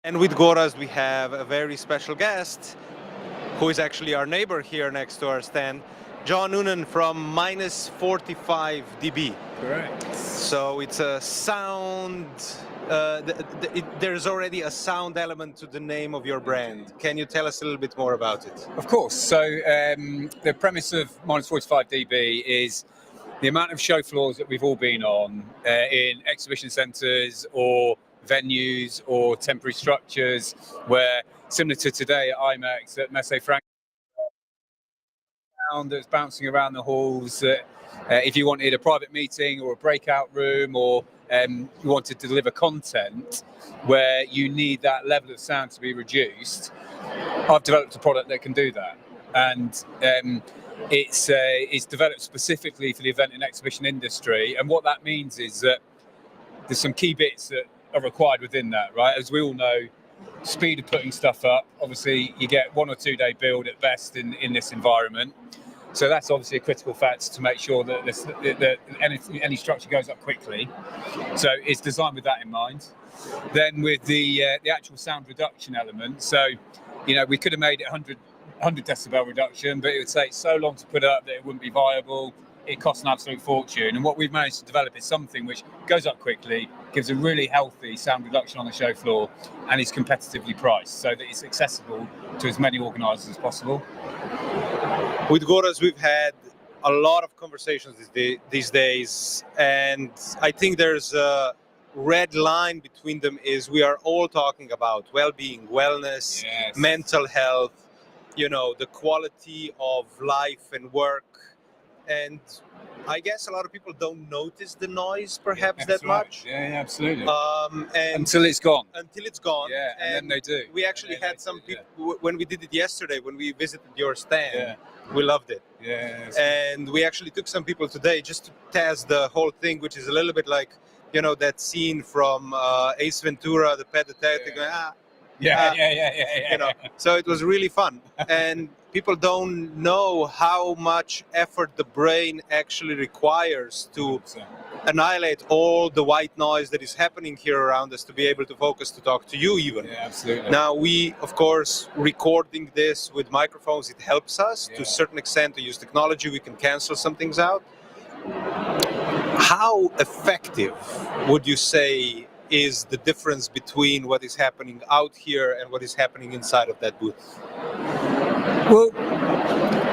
And with Gorazd, we have a very special guest who is actually our neighbor here next to our stand, John Noonan from minus 45 dB. Correct. So it's a sound, there's already a sound element to the name of your brand. Can you tell us a little bit more about it? Of course. So the premise of minus 45 dB is the amount of show floors that we've all been on in exhibition centres or venues or temporary structures where, similar to today at IMEX at IMEX Frankfurt, sound that's bouncing around the halls, that if you wanted a private meeting or a breakout room, or you wanted to deliver content where you need that level of sound to be reduced, I've developed a product that can do that. And it's developed specifically for the event and exhibition industry. And what that means is that there's some key bits that are required within that, right? As we all know, speed of putting stuff up. Obviously, you get 1 or 2 day build at best in this environment. So that's obviously a critical factor to make sure that any structure goes up quickly. So it's designed with that in mind. Then with the actual sound reduction element, so we could have made it 100 decibel reduction, but it would take so long to put up that it wouldn't be viable. It costs an absolute fortune. And what we've managed to develop is something which goes up quickly, gives a really healthy sound reduction on the show floor, and is competitively priced so that it's accessible to as many organisers as possible. With Gorazd, we've had a lot of conversations these days, and I think there's a red line between them is we are all talking about well-being, wellness, Yes. mental health, the quality of life and work. And I guess a lot of people don't notice the noise perhaps that much. Yeah, absolutely. And until it's gone. Yeah, and then they do. We actually had some people, when we did it yesterday, when we visited your stand, we loved it. Yeah. And we actually took some people today just to test the whole thing, which is a little bit like, that scene from Ace Ventura, the pet detective, going, Yeah. So it was really fun. And people don't know how much effort the brain actually requires to 100%. annihilate all the white noise that is happening here around us to be able to focus to talk to you even. Yeah, absolutely. Now we, of course, recording this with microphones, it helps us to a certain extent to use technology. We can cancel some things out. How effective would you say is the difference between what is happening out here and what is happening inside of that booth? Well,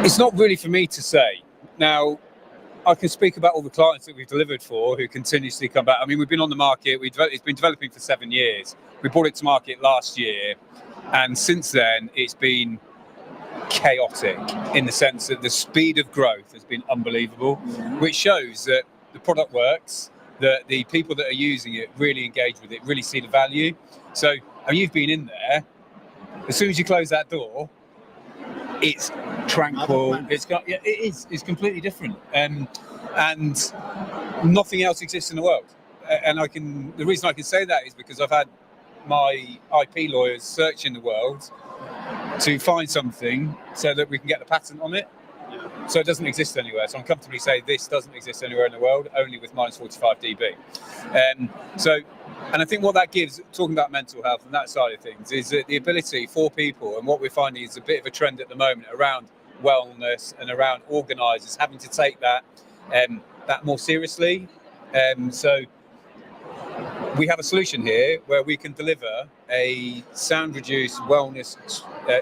it's not really for me to say. Now, I can speak about all the clients that we've delivered for who continuously come back. I mean, we've been on the market, it's been developing for 7 years. We brought it to market last year, and since then it's been chaotic in the sense that the speed of growth has been unbelievable, which shows that the product works, that the people that are using it really engage with it, really see the value. So, you've been in there. As soon as you close that door, it's tranquil. It's completely different, and nothing else exists in the world. And the reason I can say that is because I've had my IP lawyers searching the world to find something so that we can get the patent on it. So it doesn't exist anywhere. So I can comfortably say this doesn't exist anywhere in the world, only with minus 45 dB. And I think what that gives, talking about mental health and that side of things, is that the ability for people, and what we're finding is a bit of a trend at the moment around wellness and around organisers having to take that more seriously. So we have a solution here where we can deliver a sound-reduced wellness,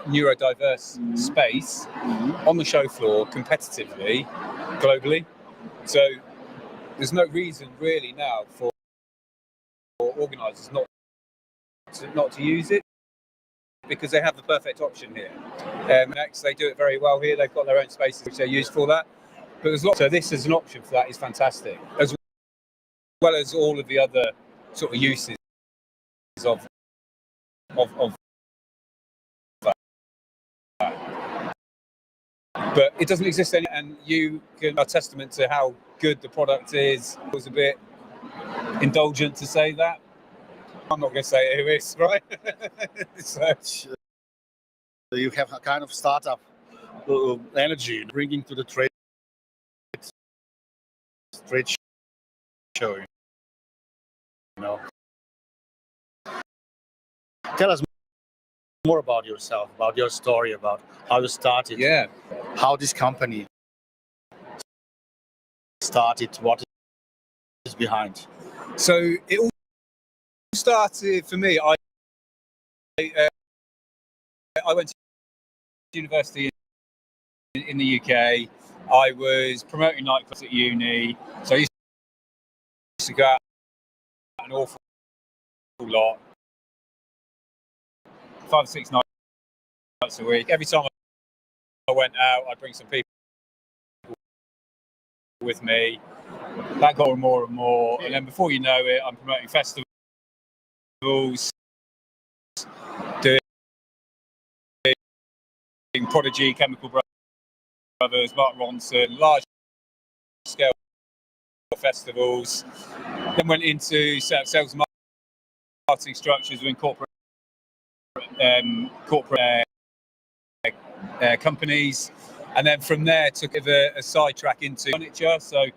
neurodiverse space on the show floor competitively, globally. So there's no reason really now for organisers not to use it, because they have the perfect option here. Next, they do it very well here. They've got their own spaces which they use for that. But there's lots. So this as an option for that is fantastic, as well as all of the other sort of uses of that. But it doesn't exist anymore, and you can a testament to how good the product is. It was a bit indulgent to say that. I'm not going to say who is, right? So you have a kind of startup energy bringing to the trade show, Tell us more about yourself, about your story, about how you started, Yeah. how this company started, what is behind. So it all started for me. I went to university in the UK. I was promoting nightclubs at uni, so I used to go out an awful lot, 5 or 6 nights a week. Every time I went out, I'd bring some people with me. That got more and more, and then before you know it, I'm promoting festivals, doing Prodigy, Chemical Brothers, Mark Ronson, large scale festivals. Then went into sales and marketing structures within corporate companies, and then from there took a sidetrack into furniture. So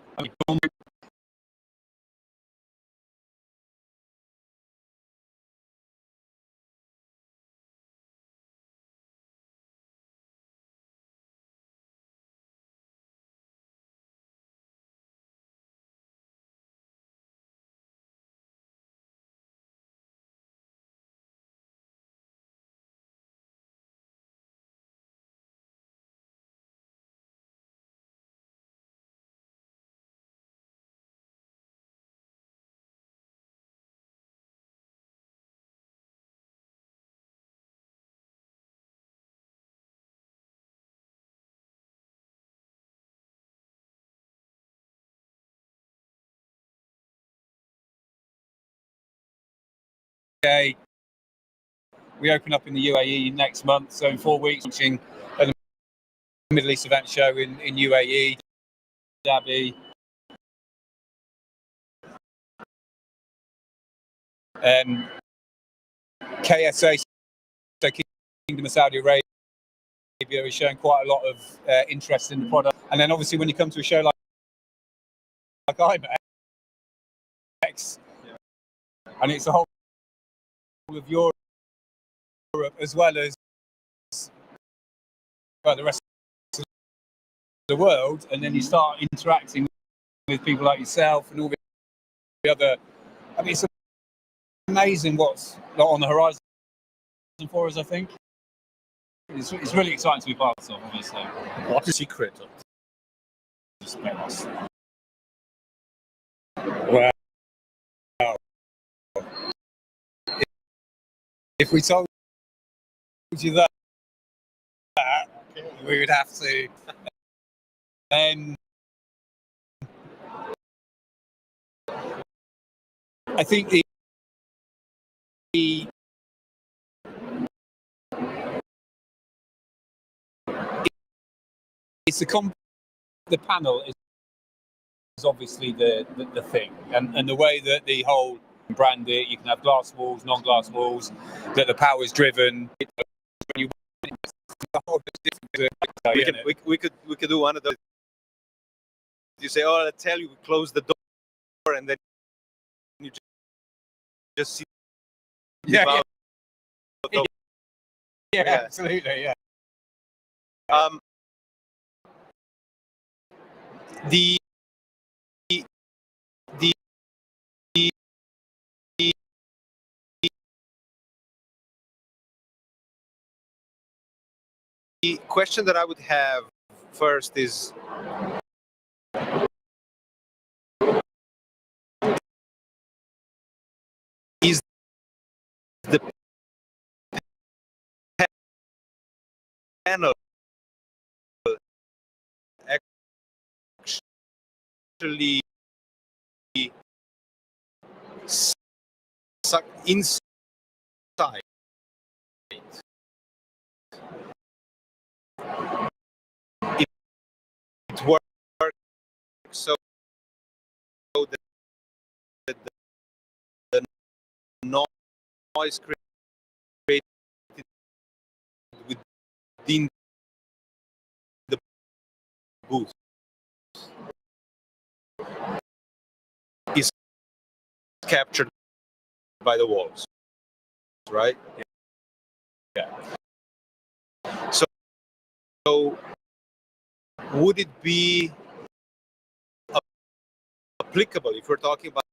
we open up in the UAE next month, so in 4 weeks, launching a Middle East event show in UAE, Dhabi. KSA, so Kingdom of Saudi Arabia, is showing quite a lot of interest in the product. And then obviously when you come to a show like IMEX, and it's a whole of Europe as well as the rest of the world, and then you start interacting with people like yourself and all the other. I mean, it's amazing what's on the horizon for us. I think it's really exciting to be part of, obviously. What is the secret of this business? Well, if we told you that, we would have to. I think the panel is obviously the thing, and the way that the whole brand it. You can have glass walls, non-glass walls. That the power is driven. We could do one of those. You say, "Oh, I tell you, we close the door," and then you just see. Yeah, absolutely, yeah. The question that I would have first is, the panel actually sucked inside? It works so that the noise created within the booth is captured by the walls, right? So would it be applicable if we're talking about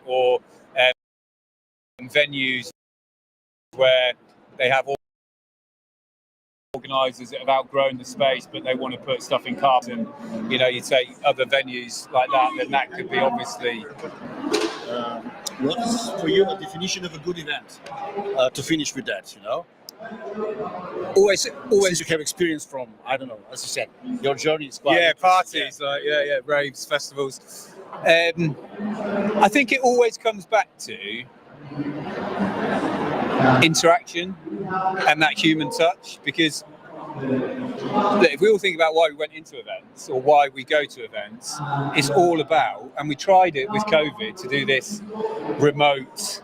or venues where they have organisers that have outgrown the space, but they want to put stuff in cars, and you take other venues like that, then that could be obviously. What is for you a definition of a good event? To finish with that, Always. Since you have experience from, I don't know, as you said, your journey is quite parties, raves, festivals. I think it always comes back to interaction and that human touch, because if we all think about why we went into events or why we go to events, it's all about, and we tried it with COVID to do this remote,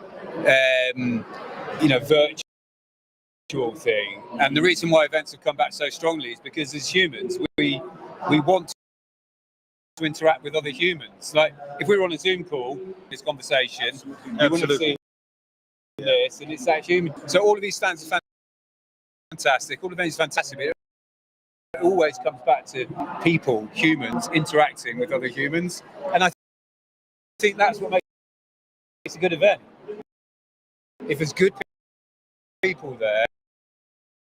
virtual thing. And the reason why events have come back so strongly is because as humans, we want to interact with other humans. Like if we were on a Zoom call, this conversation, you wouldn't see this, and it's that human. So all of these stands are fantastic. All of these are fantastic. But it always comes back to people, humans, interacting with other humans. And I think that's what makes a good event. If there's good people there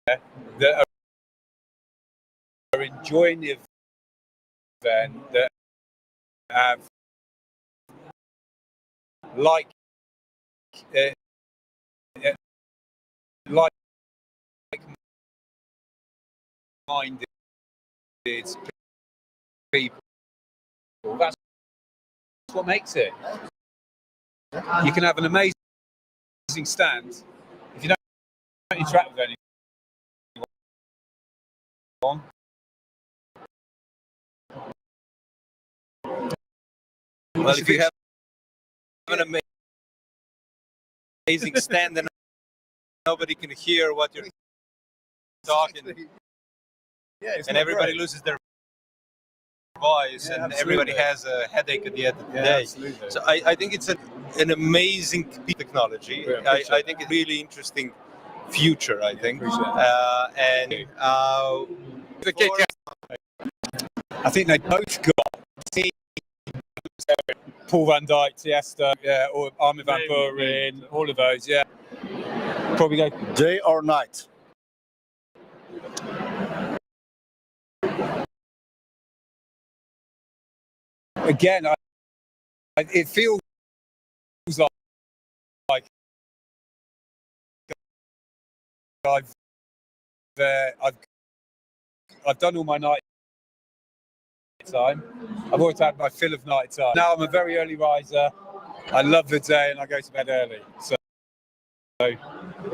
that are enjoying the event, that have like like-minded people. That's what makes it. You can have an amazing stand if you don't interact with anyone. Well, if you have an amazing stand, then nobody can hear what you're talking, and everybody loses their voice, and everybody has a headache at the end of the day. Absolutely. So I think it's an amazing technology. I think it's really interesting future. I think, I think they both got Paul van Dyke, Tiesta, or Armin van Buuren, all of those. Yeah, probably go Day or night? again. It feels like I've done all my night time. I've always had my fill of night time. Now I'm a very early riser. I love the day and I go to bed early. So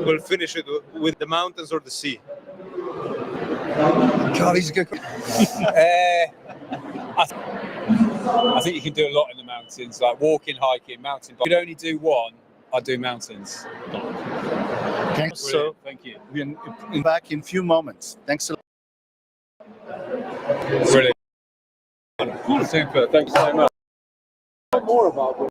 we'll finish it with the mountains or the sea. God, these are good. I think you can do a lot in the mountains, like walking, hiking, mountain bike. If you'd only do one, I'd do mountains. Thanks. So Thank you. we'll be back in a few moments. Thanks a lot. Brilliant. Super. Thanks so much. More about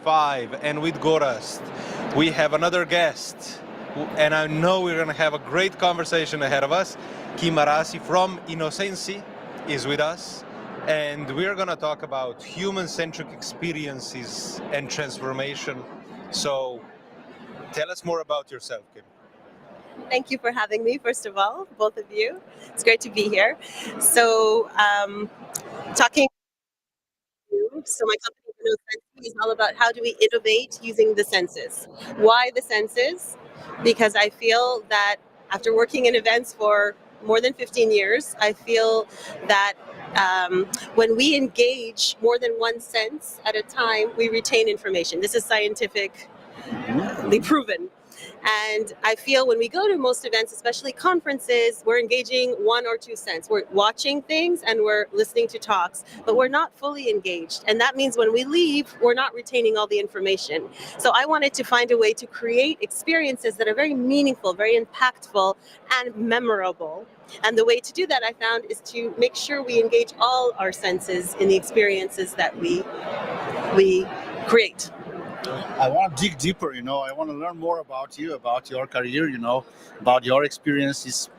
5, and with Gorazd, we have another guest, and I know we're going to have a great conversation ahead of us. Ciara from Innocency is with us, and we're going to talk about human-centric experiences and transformation. So tell us more about yourself, Kim. Thank you for having me, first of all, both of you. It's great to be here. So, talking to you, so my company is all about how do we innovate using the senses. Why the senses? Because I feel that after working in events for more than 15 years, I feel that when we engage more than one sense at a time, we retain information. This is scientifically proven. And I feel when we go to most events, especially conferences, we're engaging one or two senses. We're watching things and we're listening to talks, but we're not fully engaged. And that means when we leave, we're not retaining all the information. So I wanted to find a way to create experiences that are very meaningful, very impactful, and memorable. And the way to do that, I found, is to make sure we engage all our senses in the experiences that we create. I want to dig deeper, I want to learn more about you, about your career, about your experiences.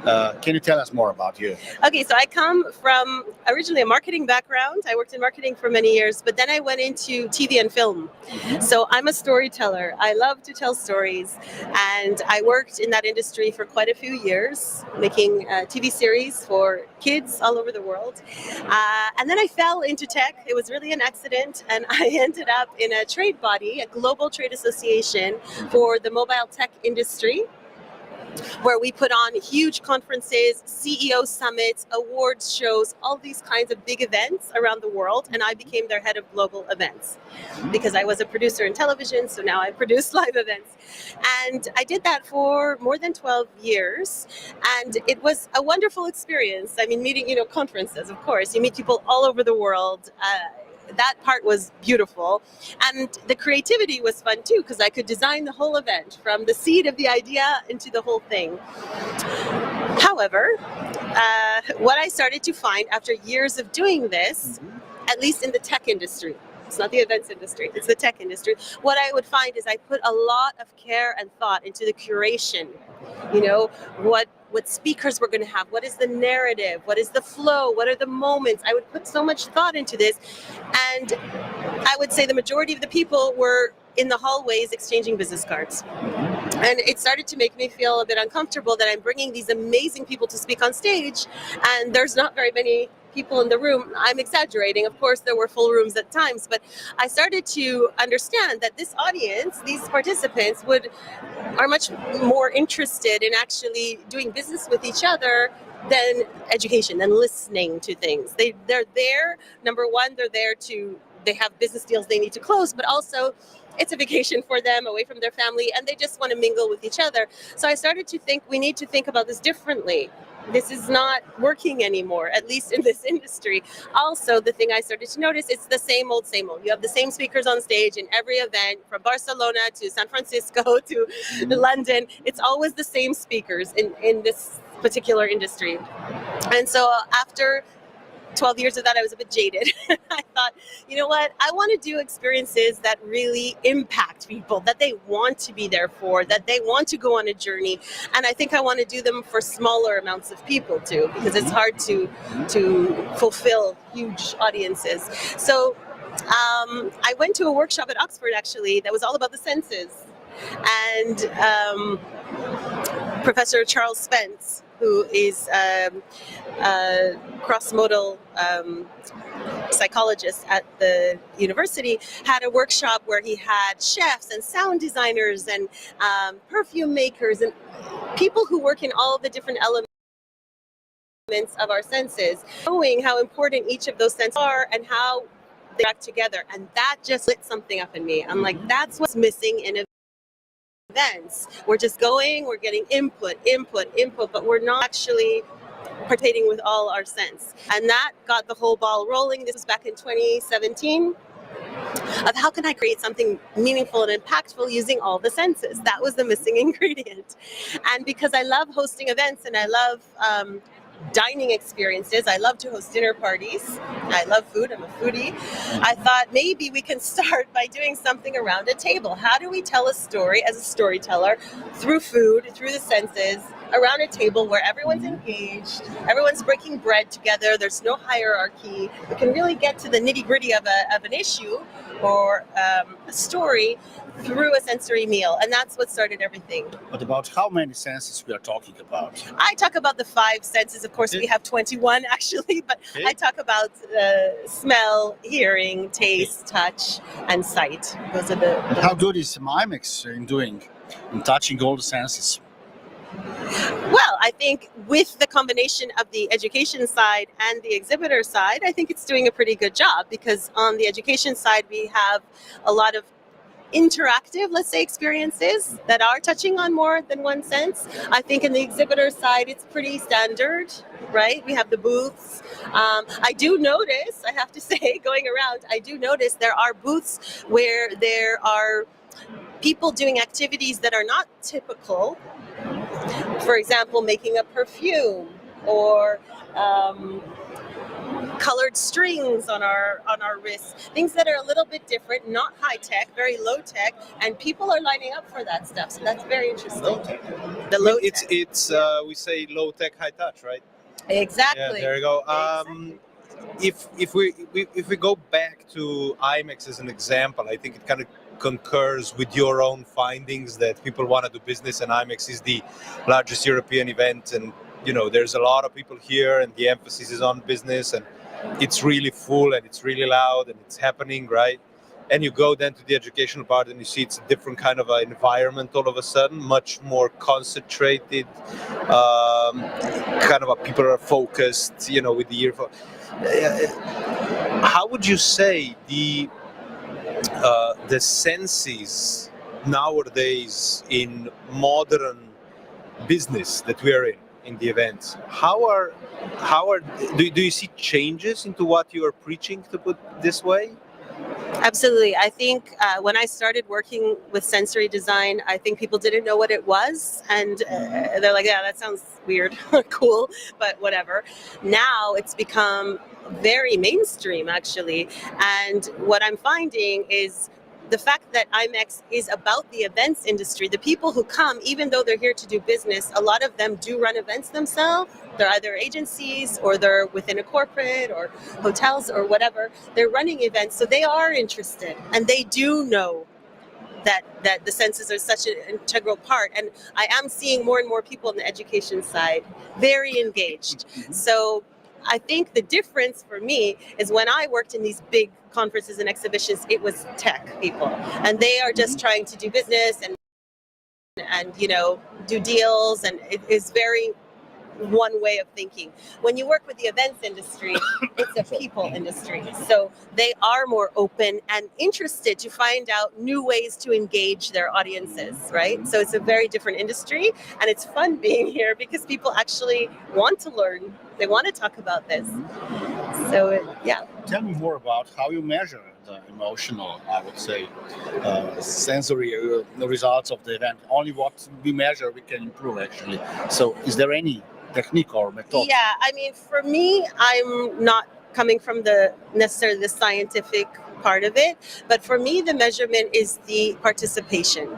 Can you tell us more about you? Okay, so I come from originally a marketing background. I worked in marketing for many years, but then I went into TV and film. So I'm a storyteller. I love to tell stories, and I worked in that industry for quite a few years, making TV series for kids all over the world. And then I fell into tech. It was really an accident, and I ended up in a trade body, a global trade association for the mobile tech industry, where we put on huge conferences, CEO summits, awards shows, all these kinds of big events around the world. And I became their head of global events because I was a producer in television. So now I produce live events. And I did that for more than 12 years. And it was a wonderful experience. I mean, meeting, conferences, of course, you meet people all over the world. That part was beautiful, and the creativity was fun too, because I could design the whole event from the seed of the idea into the whole thing. However, what I started to find after years of doing this, at least in the tech industry, it's not the events industry, it's the tech industry, what I would find is I put a lot of care and thought into the curation. What speakers we're going to have, what is the narrative, what is the flow, what are the moments. I would put so much thought into this, and I would say the majority of the people were in the hallways exchanging business cards. And it started to make me feel a bit uncomfortable that I'm bringing these amazing people to speak on stage, and there's not very many people in the room. I'm exaggerating. Of course, there were full rooms at times, but I started to understand that this audience, these participants, are much more interested in actually doing business with each other than education, than listening to things. They're there, number one, they have business deals they need to close, but also it's a vacation for them away from their family, and they just want to mingle with each other. So I started to think we need to think about this differently. This is not working anymore, at least in this industry. Also, the thing I started to notice, it's the same old, same old. You have the same speakers on stage in every event, from Barcelona to San Francisco to London. It's always the same speakers in this particular industry. And so after 12 years of that, I was a bit jaded. I thought, you know what? I want to do experiences that really impact people, that they want to be there for, that they want to go on a journey. And I think I want to do them for smaller amounts of people too, because it's hard to fulfill huge audiences. So I went to a workshop at Oxford, actually, that was all about the senses. And Professor Charles Spence, who is a cross-modal psychologist at the university, had a workshop where he had chefs and sound designers and perfume makers and people who work in all the different elements of our senses, knowing how important each of those senses are and how they act together. And that just lit something up in me. I'm like, that's what's missing in events. We're just going, we're getting input, but we're not actually participating with all our sense. And that got the whole ball rolling. This was back in 2017. Of how can I create something meaningful and impactful using all the senses? That was the missing ingredient. And because I love hosting events and I love dining experiences. I love to host dinner parties. I love food. I'm a foodie. I thought maybe we can start by doing something around a table. How do we tell a story as a storyteller through food, through the senses, around a table where everyone's engaged, everyone's breaking bread together, there's no hierarchy. We can really get to the nitty-gritty of an issue or a story through a sensory meal, and that's what started everything. But about how many senses we are talking about? I talk about the 5 senses. Of course, we have 21 actually, but I talk about smell, hearing, taste, touch, and sight. Those are the How good is IMEX in touching all the senses? Well, I think with the combination of the education side and the exhibitor side, I think it's doing a pretty good job, because on the education side, we have a lot of interactive, let's say, experiences that are touching on more than one sense. I think in the exhibitor side, it's pretty standard, right? We have the booths. I do notice, I have to say, going around, I do notice there are booths where there are people doing activities that are not typical. For example, making a perfume, or colored strings on our wrists, things that are a little bit different, not high tech, very low tech, and people are lining up for that stuff. So that's very interesting. Low tech. The low tech. It's we say low tech, high touch, right? Exactly. Yeah, there you go. Exactly. If we go back to IMEX as an example, I think it kind of concurs with your own findings that people want to do business, and IMEX is the largest European event, and there's a lot of people here, and the emphasis is on business, and it's really full, and it's really loud, and it's happening, right? And you go then to the educational part, and you see it's a different kind of environment all of a sudden, much more concentrated, kind of people are focused, with the earphone. How would you say the senses nowadays in modern business that we are in the events, do you see changes into what you are preaching, to put this way? Absolutely. I think when I started working with sensory design, I think people didn't know what it was, and they're like, yeah, that sounds weird, cool, but whatever. Now it's become very mainstream, actually, and what I'm finding is the fact that IMEX is about the events industry. The people who come, even though they're here to do business, a lot of them do run events themselves. They're either agencies, or they're within a corporate, or hotels, or whatever. They're running events, so they are interested, and they do know that the senses are such an integral part. And I am seeing more and more people on the education side very engaged. So I think the difference for me is when I worked in these big conferences and exhibitions, it was tech people, and they are just trying to do business and do deals, and it is very one way of thinking. When you work with the events industry, it's a people industry, so they are more open and interested to find out new ways to engage their audiences, right? So it's a very different industry, and it's fun being here because people actually want to learn. They want to talk about this. So yeah. Tell me more about how you measure the emotional, I would say, sensory results of the event. Only what we measure we can improve, actually. So is there any technique or method? Yeah, I mean, for me, I'm not coming from necessarily the scientific part of it, but for me, the measurement is the participation.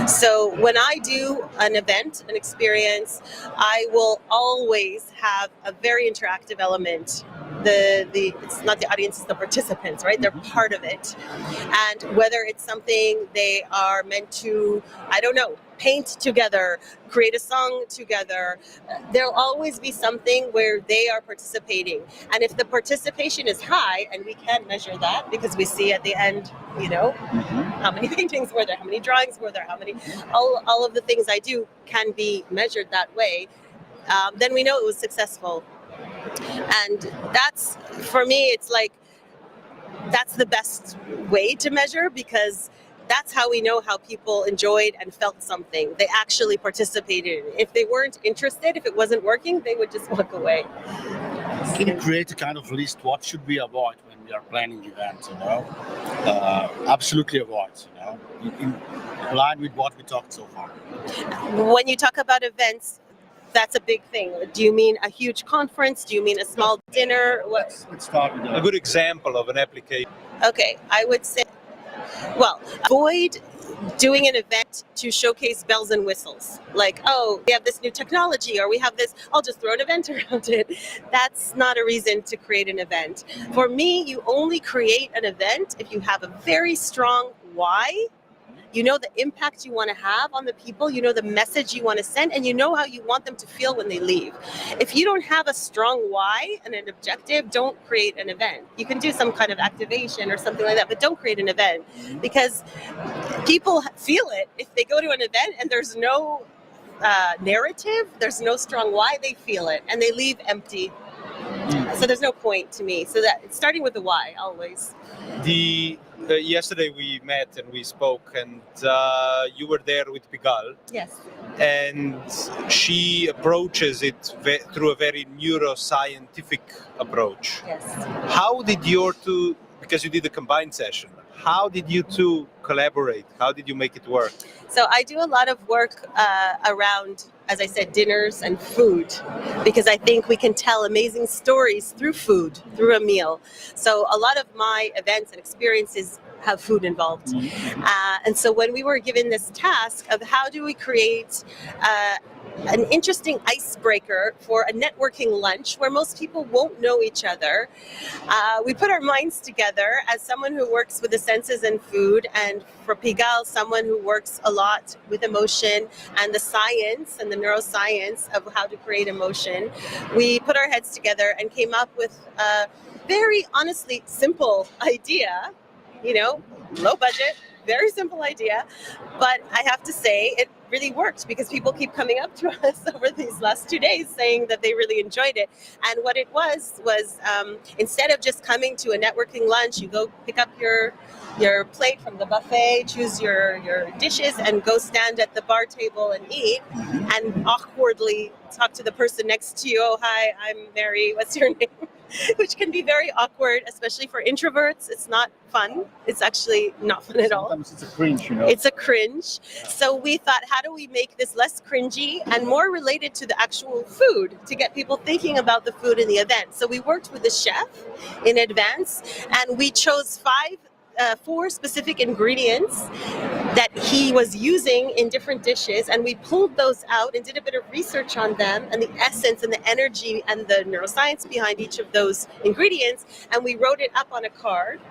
So when I do an event, an experience, I will always have a very interactive element. It's not the audience, it's the participants, right? They're part of it. And whether it's something they are meant to, I don't know, paint together, create a song together, there'll always be something where they are participating. And if the participation is high, and we can measure that because we see at the end, how many paintings were there, how many drawings were there, all of the things I do can be measured that way, then we know it was successful. And that's, for me, it's like, that's the best way to measure, because that's how we know how people enjoyed and felt something. They actually participated. If they weren't interested, if it wasn't working, they would just walk away. Can you create a kind of list? What should we avoid when we are planning events? Absolutely avoid. In line with what we talked so far. When you talk about events, that's a big thing. Do you mean a huge conference? Do you mean a small dinner? What? Let's start with A good example of an application. Okay, I would say, well, avoid doing an event to showcase bells and whistles. Like, oh, we have this new technology, or we have this, I'll just throw an event around it. That's not a reason to create an event. For me, you only create an event if you have a very strong why. You know the impact you want to have on the people, you know the message you want to send, and you know how you want them to feel when they leave. If you don't have a strong why and an objective, don't create an event. You can do some kind of activation or something like that, but don't create an event, because people feel it. If they go to an event and there's no narrative, there's no strong why, they feel it and they leave empty. So there's no point to me. So that it's starting with the why always. Yesterday we met and we spoke, and you were there with Pigalle, Yes. and she approaches it through a very neuroscientific approach. Yes. How did your two, because you did a combined session, how did you two collaborate? How did you make it work? So I do a lot of work around, as I said, dinners and food, because I think we can tell amazing stories through food, through a meal. So a lot of my events and experiences have food involved. And so when we were given this task of how do we create an interesting icebreaker for a networking lunch where most people won't know each other, we put our minds together as someone who works with the senses and food, and for Pigalle, someone who works a lot with emotion and the science and the neuroscience of how to create emotion. We put our heads together and came up with a very honestly simple idea, low budget, very simple idea, but I have to say it really worked, because people keep coming up to us over these last 2 days saying that they really enjoyed it. And what it was instead of just coming to a networking lunch, you go pick up your plate from the buffet, choose your dishes, and go stand at the bar table and eat, and awkwardly talk to the person next to you. Oh, hi, I'm Mary. What's your name? Which can be very awkward, especially for introverts. It's not fun. It's actually not fun at all. Sometimes it's a cringe, It's a cringe. So we thought, how do we make this less cringy and more related to the actual food, to get people thinking about the food in the event? So we worked with the chef in advance, and we chose 4 specific ingredients that he was using in different dishes, and we pulled those out and did a bit of research on them and the essence and the energy and the neuroscience behind each of those ingredients, and we wrote it up on a card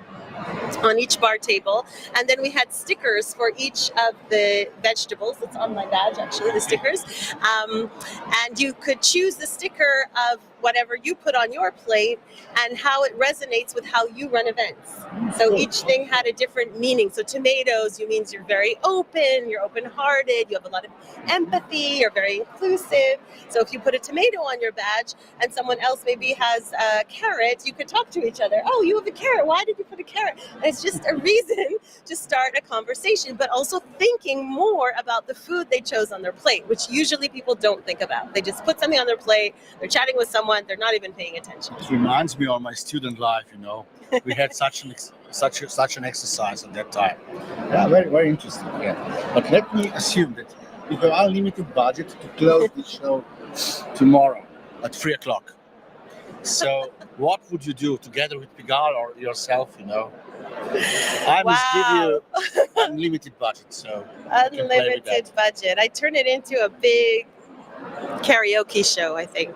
on each bar table, and then we had stickers for each of the vegetables. It's on my badge, actually, the stickers, and you could choose the sticker of whatever you put on your plate and how it resonates with how you run events. So each thing had a different meaning. So tomatoes, means you're very open, you're open-hearted, you have a lot of empathy, you're very inclusive. So if you put a tomato on your badge and someone else maybe has a carrot, you could talk to each other. Oh, you have a carrot. Why did you put a carrot? And it's just a reason to start a conversation, but also thinking more about the food they chose on their plate, which usually people don't think about. They just put something on their plate, they're chatting with someone, they're not even paying attention. It reminds me of my student life, We had such an exercise at that time. Yeah, very, very interesting. Yeah. But let me assume that you have unlimited budget to close the show tomorrow at 3:00. So what would you do together with Pigalle or yourself, I must give you unlimited budget. So unlimited budget. I turn it into a big karaoke show, I think.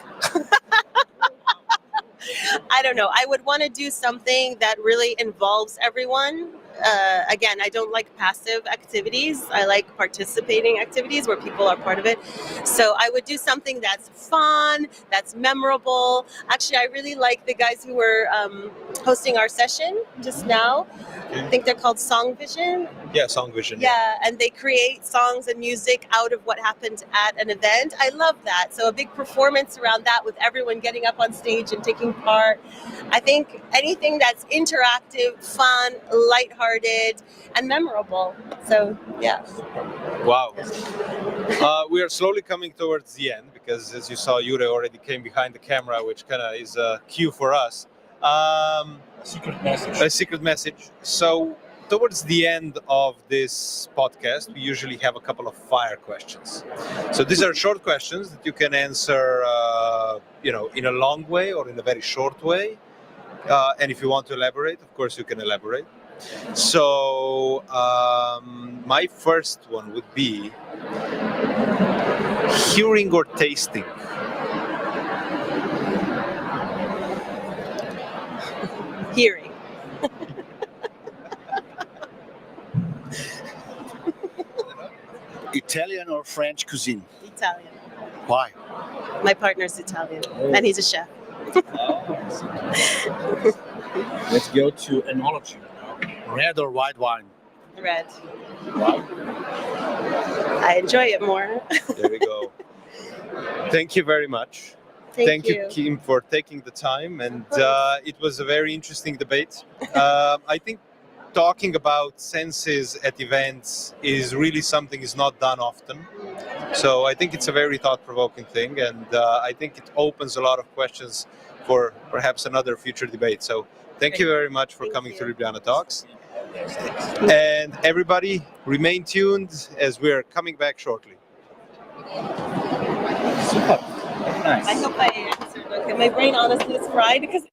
I don't know. I would want to do something that really involves everyone. Again, I don't like passive activities. I like participating activities where people are part of it. So I would do something that's fun, that's memorable. Actually, I really like the guys who were hosting our session just now. I think they're called Song Vision. Yeah, Song Vision. Yeah, and they create songs and music out of what happened at an event. I love that. So a big performance around that with everyone getting up on stage and taking part. I think anything that's interactive, fun, lighthearted, and memorable. So, yeah. Wow. We are slowly coming towards the end, because as you saw, Jure already came behind the camera, which kind of is a cue for us. Secret message. A secret message. So towards the end of this podcast, we usually have a couple of fire questions. So these are short questions that you can answer, in a long way or in a very short way. And if you want to elaborate, of course, you can elaborate. So my first one would be hearing or tasting. Hearing. Italian or French cuisine? Italian. Why? My partner's Italian, and he's a chef. Let's go to enology. Red or white wine? Red. Wow. I enjoy it more. There we go. Thank you very much. Thank you, Kim, for taking the time. And it was a very interesting debate. I think talking about senses at events is really something is not done often. So I think it's a very thought-provoking thing. And I think it opens a lot of questions for perhaps another future debate. So thank you very much for coming to Ljubljana Talks. And everybody, remain tuned as we're coming back shortly. Super. Nice. I hope I answered. Okay, my brain honestly is fried because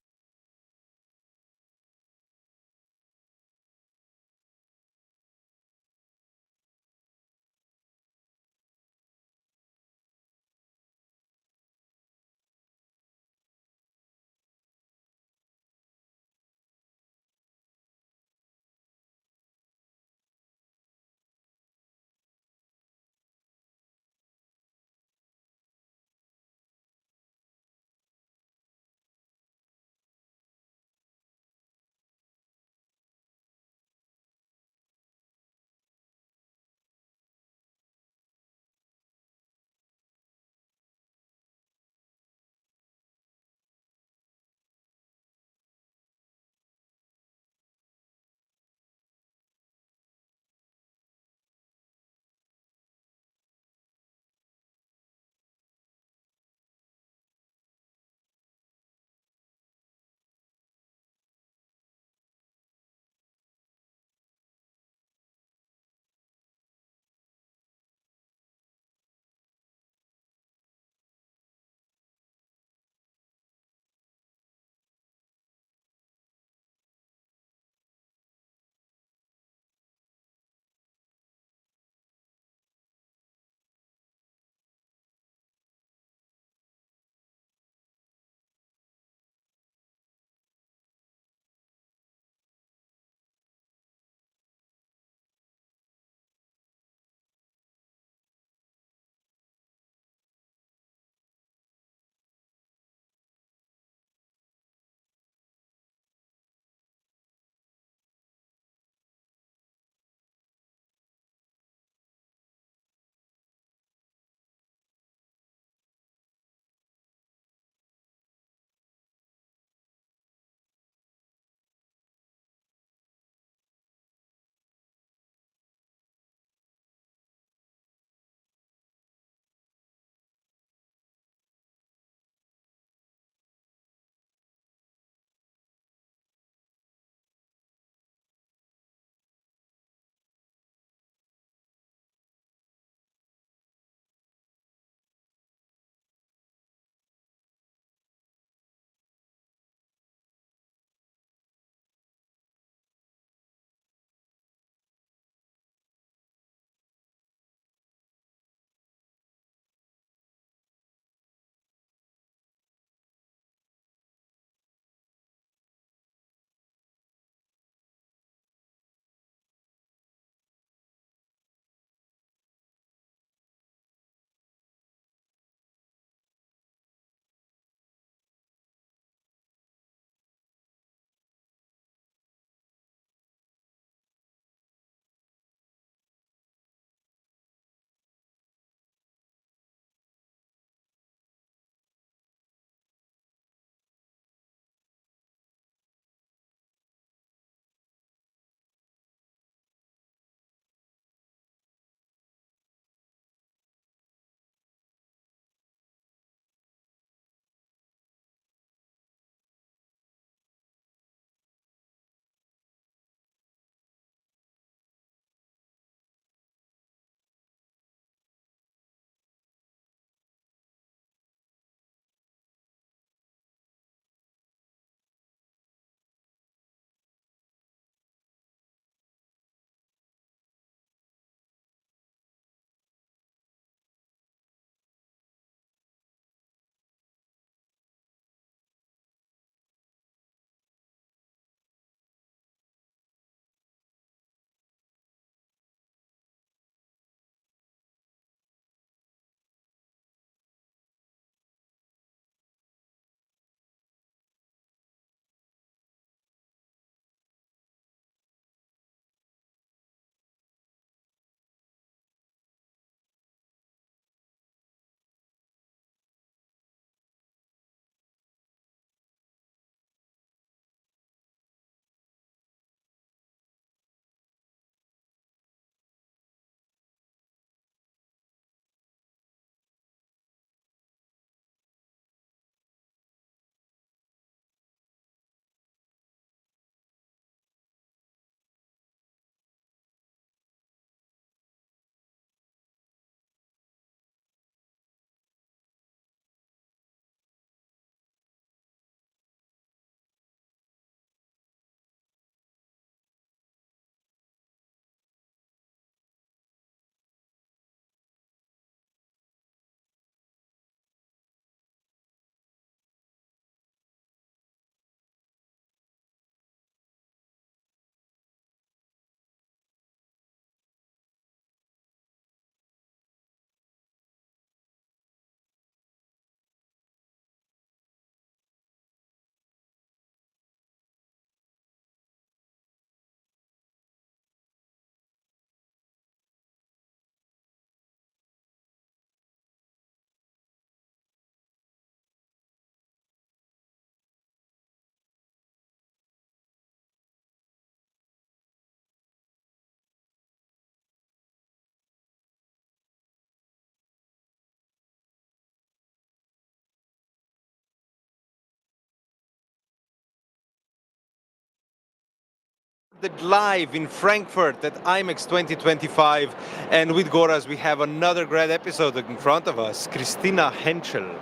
live in Frankfurt at IMEX 2025, and with Gorazd we have another great episode in front of us. Kristina Hentschelm,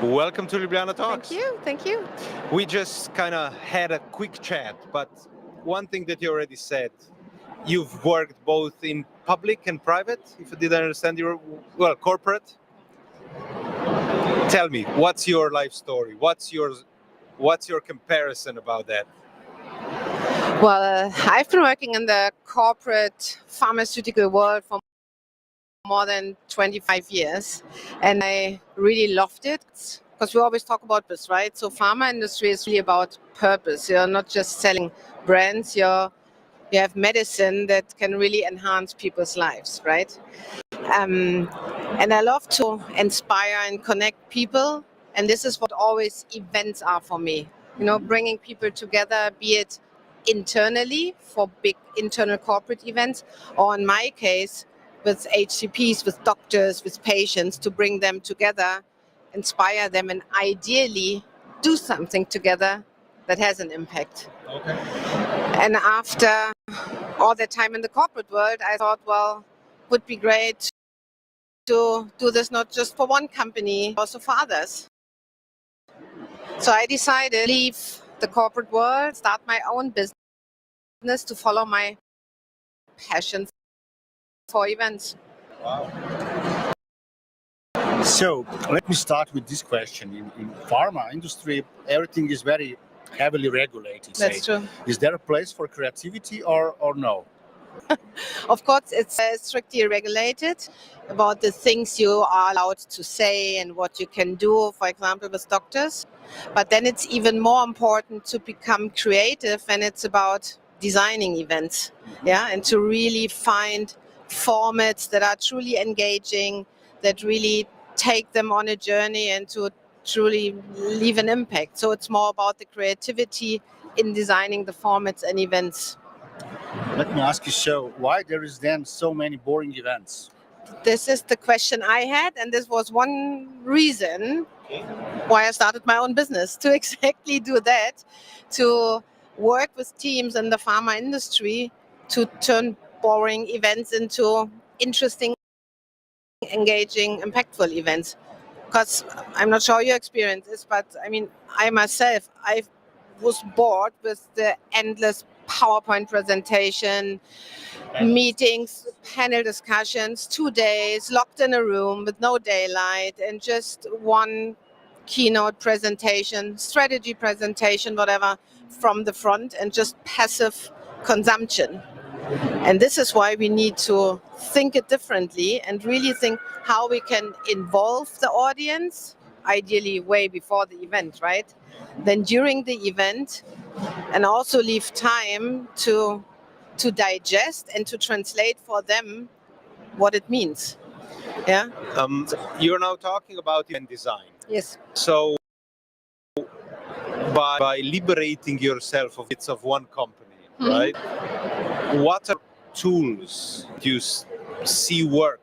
welcome to Ljubljana Talks. Thank you. We just kind of had a quick chat, but one thing that you already said, you've worked both in public and private, if I did understand you, well, corporate. Tell me, what's your life story? What's your comparison about that? Well, I've been working in the corporate pharmaceutical world for more than 25 years, and I really loved it because we always talk about this, right? So pharma industry is really about purpose. You're not just selling brands, you have medicine that can really enhance people's lives, right? And I love to inspire and connect people, and this is what always events are for me. You know, bringing people together, be it internally for big internal corporate events, or in my case with HCPs, with doctors, with patients, to bring them together, inspire them, and ideally do something together that has an impact. Okay. And after all that time in the corporate world, I thought, well, it would be great to do this not just for one company, also for others. So I decided to leave the corporate world, start my own business to follow my passion for events. Wow. So let me start with this question. In pharma industry, everything is very heavily regulated. That's true. Is there a place for creativity or no? Of course, it's strictly regulated about the things you are allowed to say and what you can do, for example, with doctors. But then it's even more important to become creative, and it's about designing events, and to really find formats that are truly engaging, that really take them on a journey and to truly leave an impact. So it's more about the creativity in designing the formats and events. Let me ask you, so why there is then so many boring events? This is the question I had, and this was one reason why I started my own business, to exactly do that, to work with teams in the pharma industry to turn boring events into interesting, engaging, impactful events. Because I'm not sure your experience is, but I mean, I myself, I was bored with the endless PowerPoint presentation, meetings, panel discussions, 2 days, locked in a room with no daylight, and just one keynote presentation, strategy presentation, whatever, from the front, and just passive consumption. And this is why we need to think it differently and really think how we can involve the audience, ideally way before the event, right? Then during the event, and also leave time to digest and to translate for them what it means. Yeah. You're now talking about event design. Yes. So by liberating yourself of bits of one company, right? What are tools you see work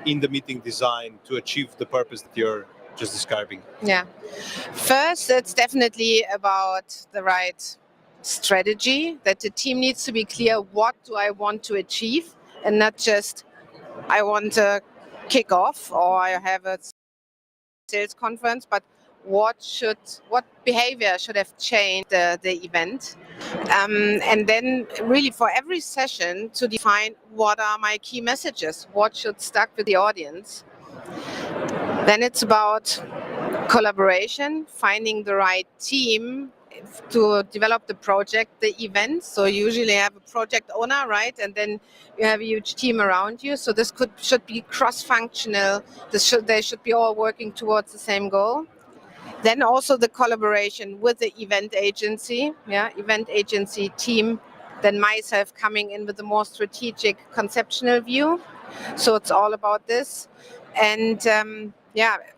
in the meeting design to achieve the purpose that you're just describing? Yeah. First, it's definitely about the right strategy, that the team needs to be clear, what do I want to achieve, and not just I want to kick off or I have a sales conference, but what behavior should have changed the event. And then really for every session to define what are my key messages, what should stick with the audience. Then it's about collaboration, finding the right team to develop the project, the event. So usually you have a project owner, right? And then you have a huge team around you. So this should be cross-functional. They should be all working towards the same goal. Then also the collaboration with the event agency, event agency team, then myself coming in with a more strategic conceptual view. So it's all about this. And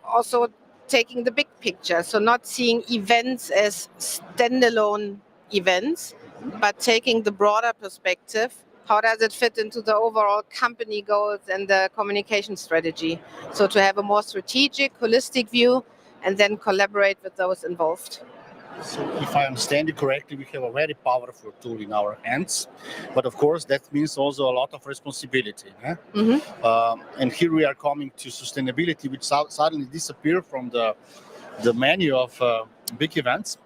also taking the big picture. So not seeing events as standalone events, but taking the broader perspective. How does it fit into the overall company goals and the communication strategy? So to have a more strategic, holistic view and then collaborate with those involved. So if I understand you correctly, we have a very powerful tool in our hands, but of course that means also a lot of responsibility. And here we are coming to sustainability, which suddenly disappeared from the menu of big events,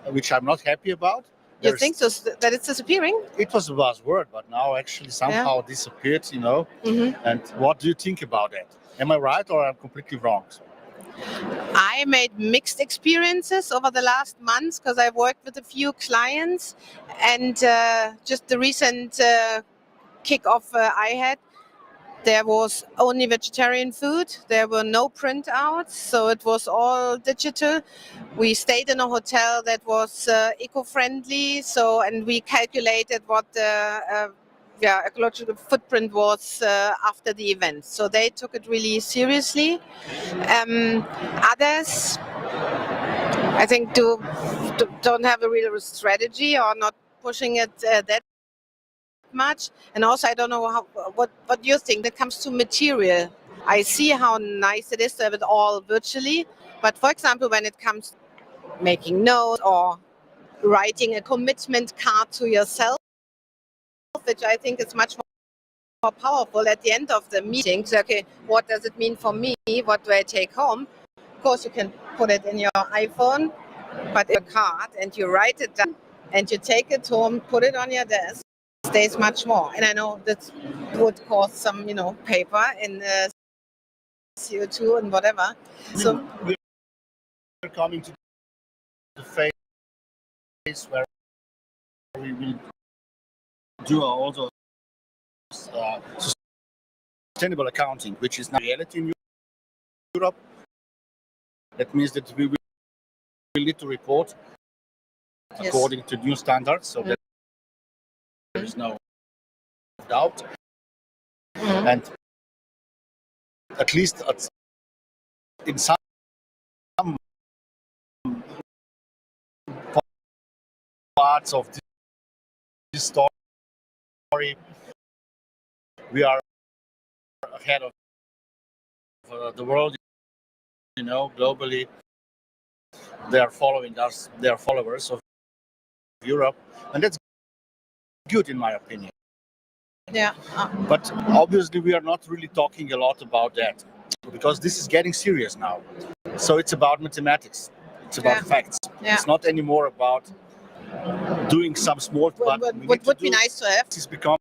which I'm not happy about. You think so, that it's disappearing? It was a buzzword, but now actually somehow disappeared, And what do you think about that? Am I right or I'm completely wrong? I made mixed experiences over the last months because I've worked with a few clients, and just the recent kick-off I had, there was only vegetarian food. There were no printouts, so it was all digital. We stayed in a hotel that was eco-friendly, and we calculated what the ecological footprint was after the event. So they took it really seriously. Others, I think, don't have a real strategy or not pushing it that much. And also, I don't know what you think that comes to material. I see how nice it is to have it all virtually, but for example, when it comes to making notes or writing a commitment card to yourself, which I think is much more powerful at the end of the meeting. So, okay, what does it mean for me? What do I take home? Of course, you can put it in your iPhone, but in a card, and you write it down, and you take it home, put it on your desk. Stays much more. And I know that would cost some, paper and CO2 and whatever. So we're coming to the phase where we will do also sustainable accounting, which is now reality in Europe. That means that we will need to report according to new standards, so that there is no doubt. And at least in some parts of this story, we are ahead of the world. Globally, they are following us. They are followers of Europe, and that's good in my opinion. But obviously, we are not really talking a lot about that because this is getting serious now. So it's about mathematics. It's about facts. It's not anymore about doing some small. What would be nice to have is become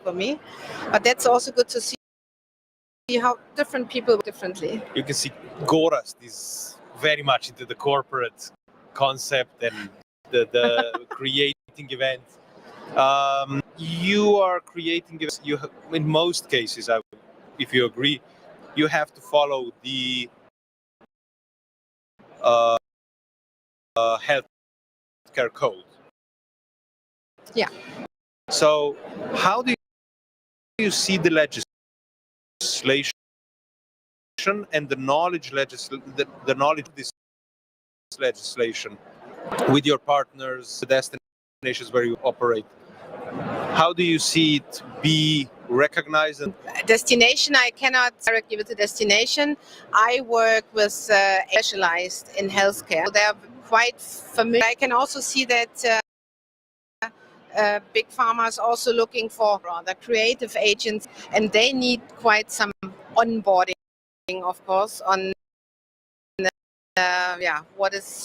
for me. But that's also good to see how different people work differently. You can see Gorazd is very much into the corporate concept and the creating events. You are creating events. In most cases, if you agree, you have to follow the healthcare code. Yeah. So, how do you see the legislation and the knowledge the knowledge of this legislation with your partners, the destinations where you operate? How do you see it be recognized? Destination, I cannot directly with the destination. I work with specialized in healthcare. They're quite familiar. I can also see that big pharma is also looking for rather creative agents, and they need quite some onboarding, of course, on what is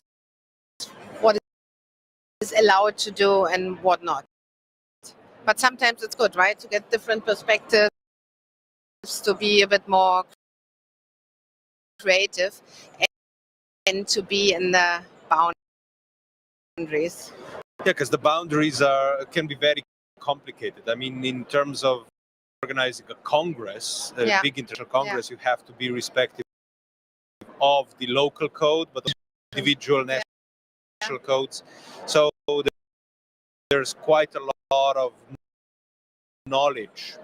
allowed to do and what not. But sometimes it's good, right, to get different perspectives, to be a bit more creative and to be in the boundaries. Yeah, because the boundaries can be very complicated. I mean, in terms of organizing a congress, a big international congress, you have to be respectful of the local code, but also individual national codes. So there's quite a lot of knowledge.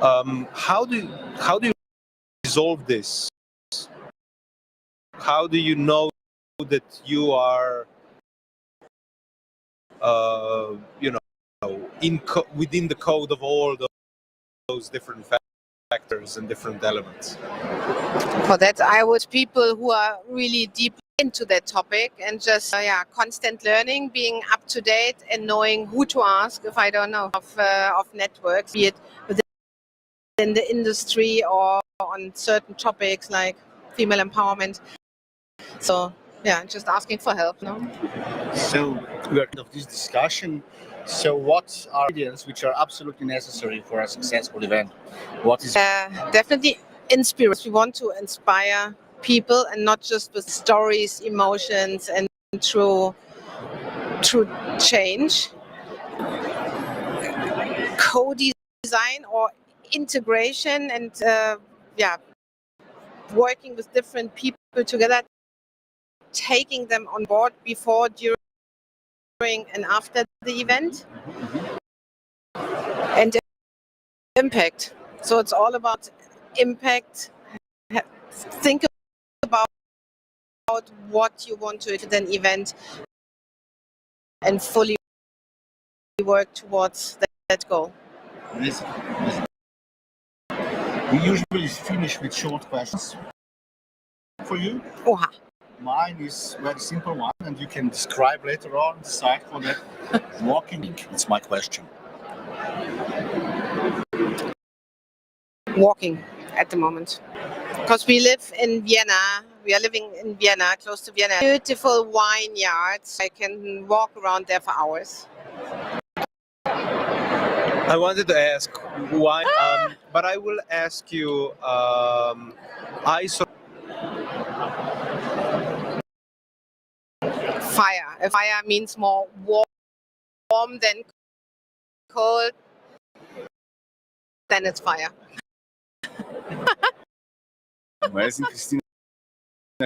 How do you resolve this? How do you know that you are within the code of all those different factors and different elements? For that, I would people who are really deep into that topic and just constant learning, being up to date and knowing who to ask if I don't know of networks, be it within the industry or on certain topics like female empowerment. So just asking for help. No? So we are at the end of this discussion. So what are ideas which are absolutely necessary for a successful event? What is definitely inspiration. We want to inspire people and not just with stories, emotions, and through change. Co-design or integration and working with different people together, taking them on board before, during and after the event. And impact. So it's all about impact. Think about what you want to do at an event and fully work towards that goal. Amazing. We usually finish with short questions for you. Oha. Mine is a very simple one, and you can describe later on, decide for that. Walking, it's my question. Walking at the moment. Because we live in Vienna. We are living in Vienna, close to Vienna. Beautiful vineyards. I can walk around there for hours. I wanted to ask why, but I will ask you. Fire. Fire means more warm than cold. Then it's fire. Amazing, Kristina.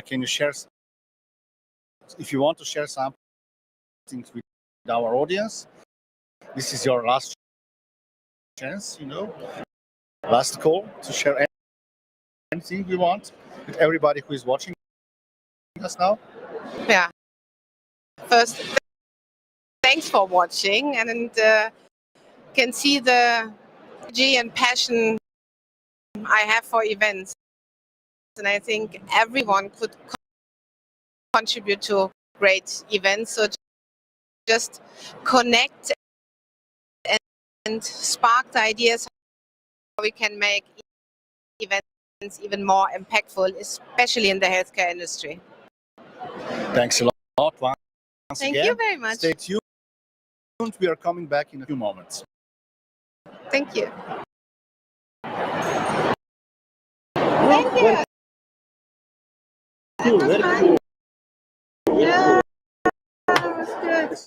Can you share, if you want to share something with our audience? This is your last chance, last call to share anything you want with everybody who is watching us now. Yeah. First, thanks for watching, and can see the energy and passion I have for events. And I think everyone could contribute to great events. So just connect and spark the ideas how we can make events even more impactful, especially in the healthcare industry. Thanks a lot. Once Thank again. you very much. Stay tuned. We are coming back in a few moments. Thank you. Thank you. Very cool. Yeah, that was good.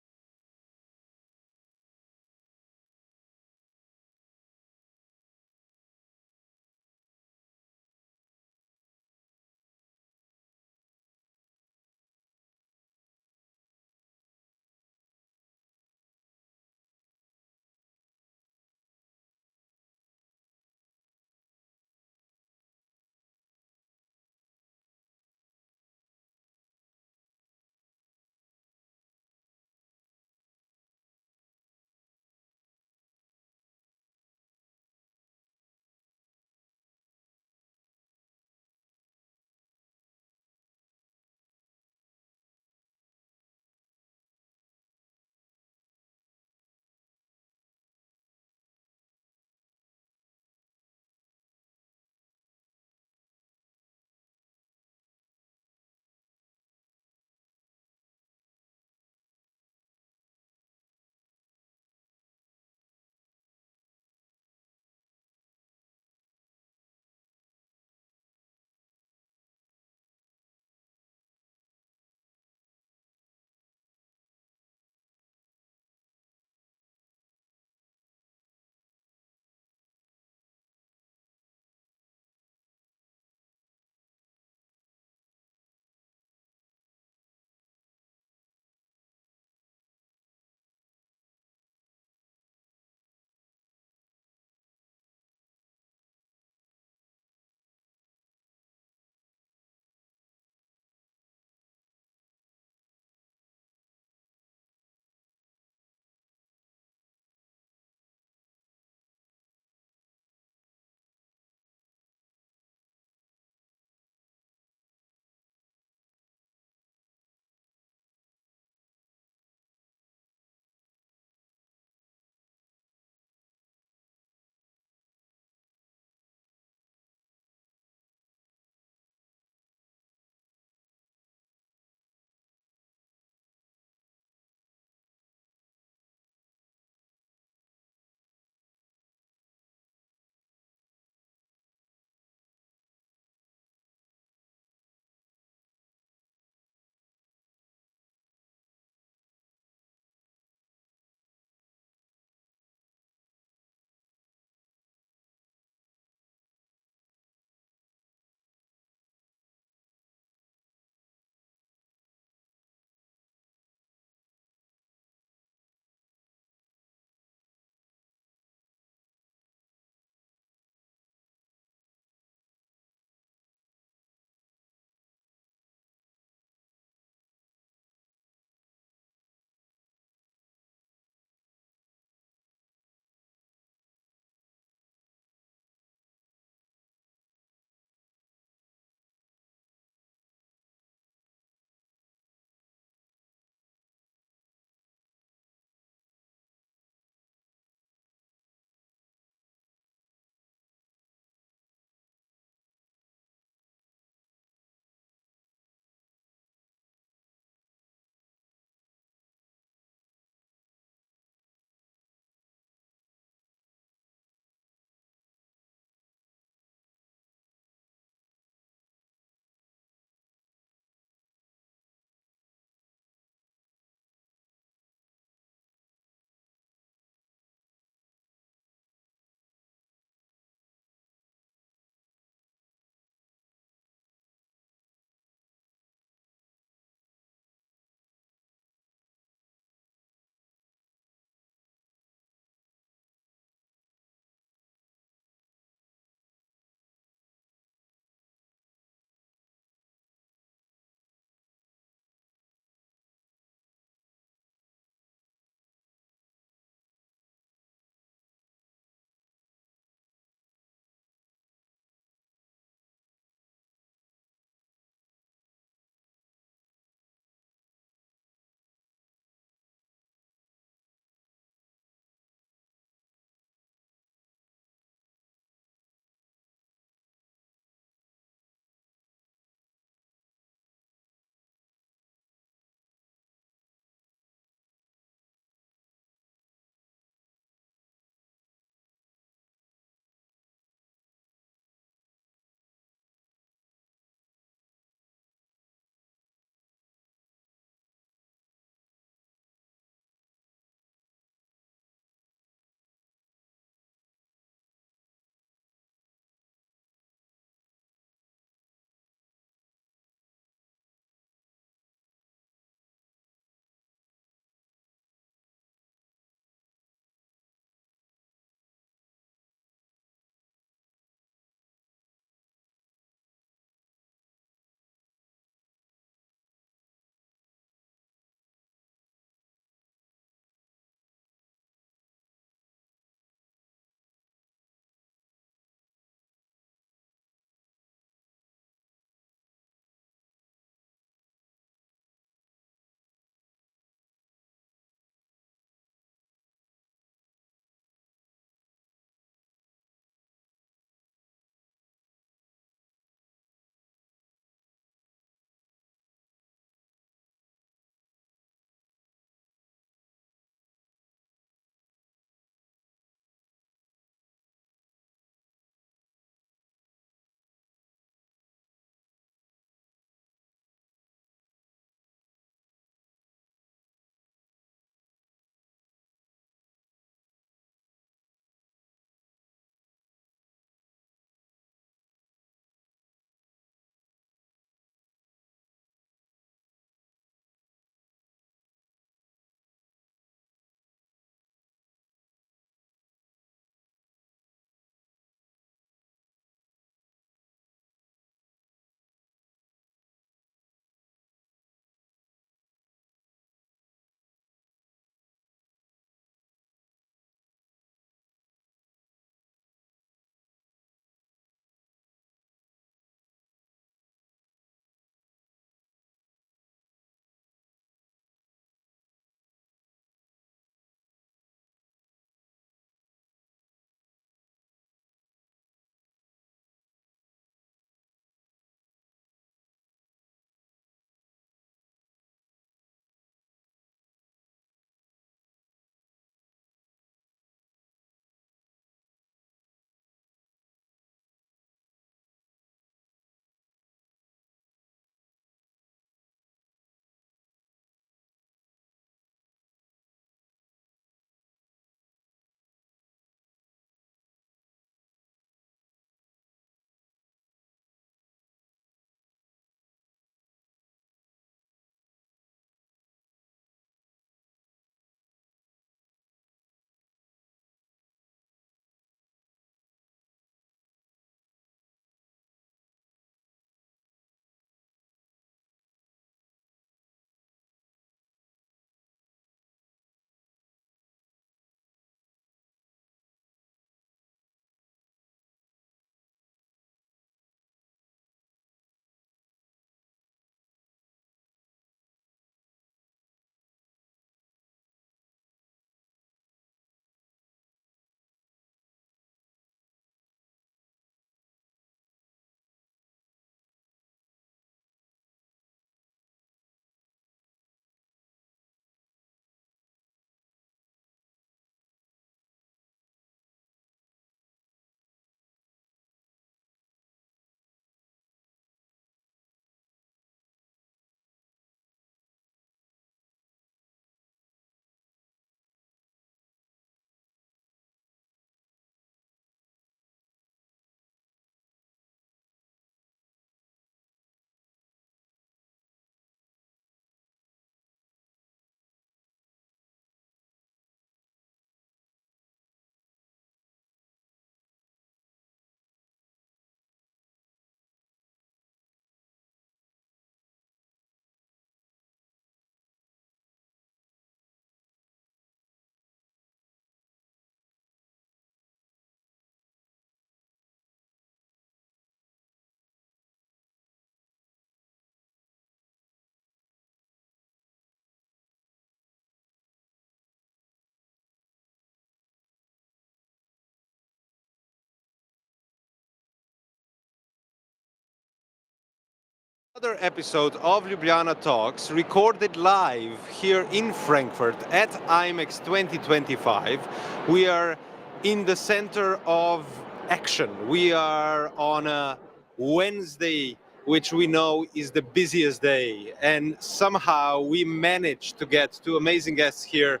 Another episode of Ljubljana Talks, recorded live here in Frankfurt at IMEX 2025. We are in the center of action. We are on a Wednesday, which we know is the busiest day, and somehow we managed to get two amazing guests here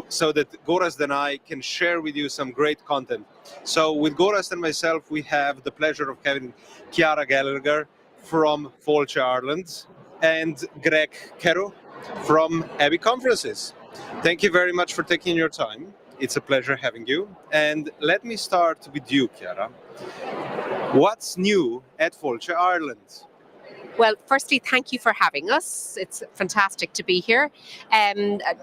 so that Gorazd and I can share with you some great content. So with Gorazd and myself, we have the pleasure of having Ciara Gallagher from Folche Ireland and Greg Kero from Abbey Conferences. Thank you very much for taking your time. It's a pleasure having you. And let me start with you, Ciara. What's new at Folche Ireland? Well, firstly, thank you for having us. It's fantastic to be here.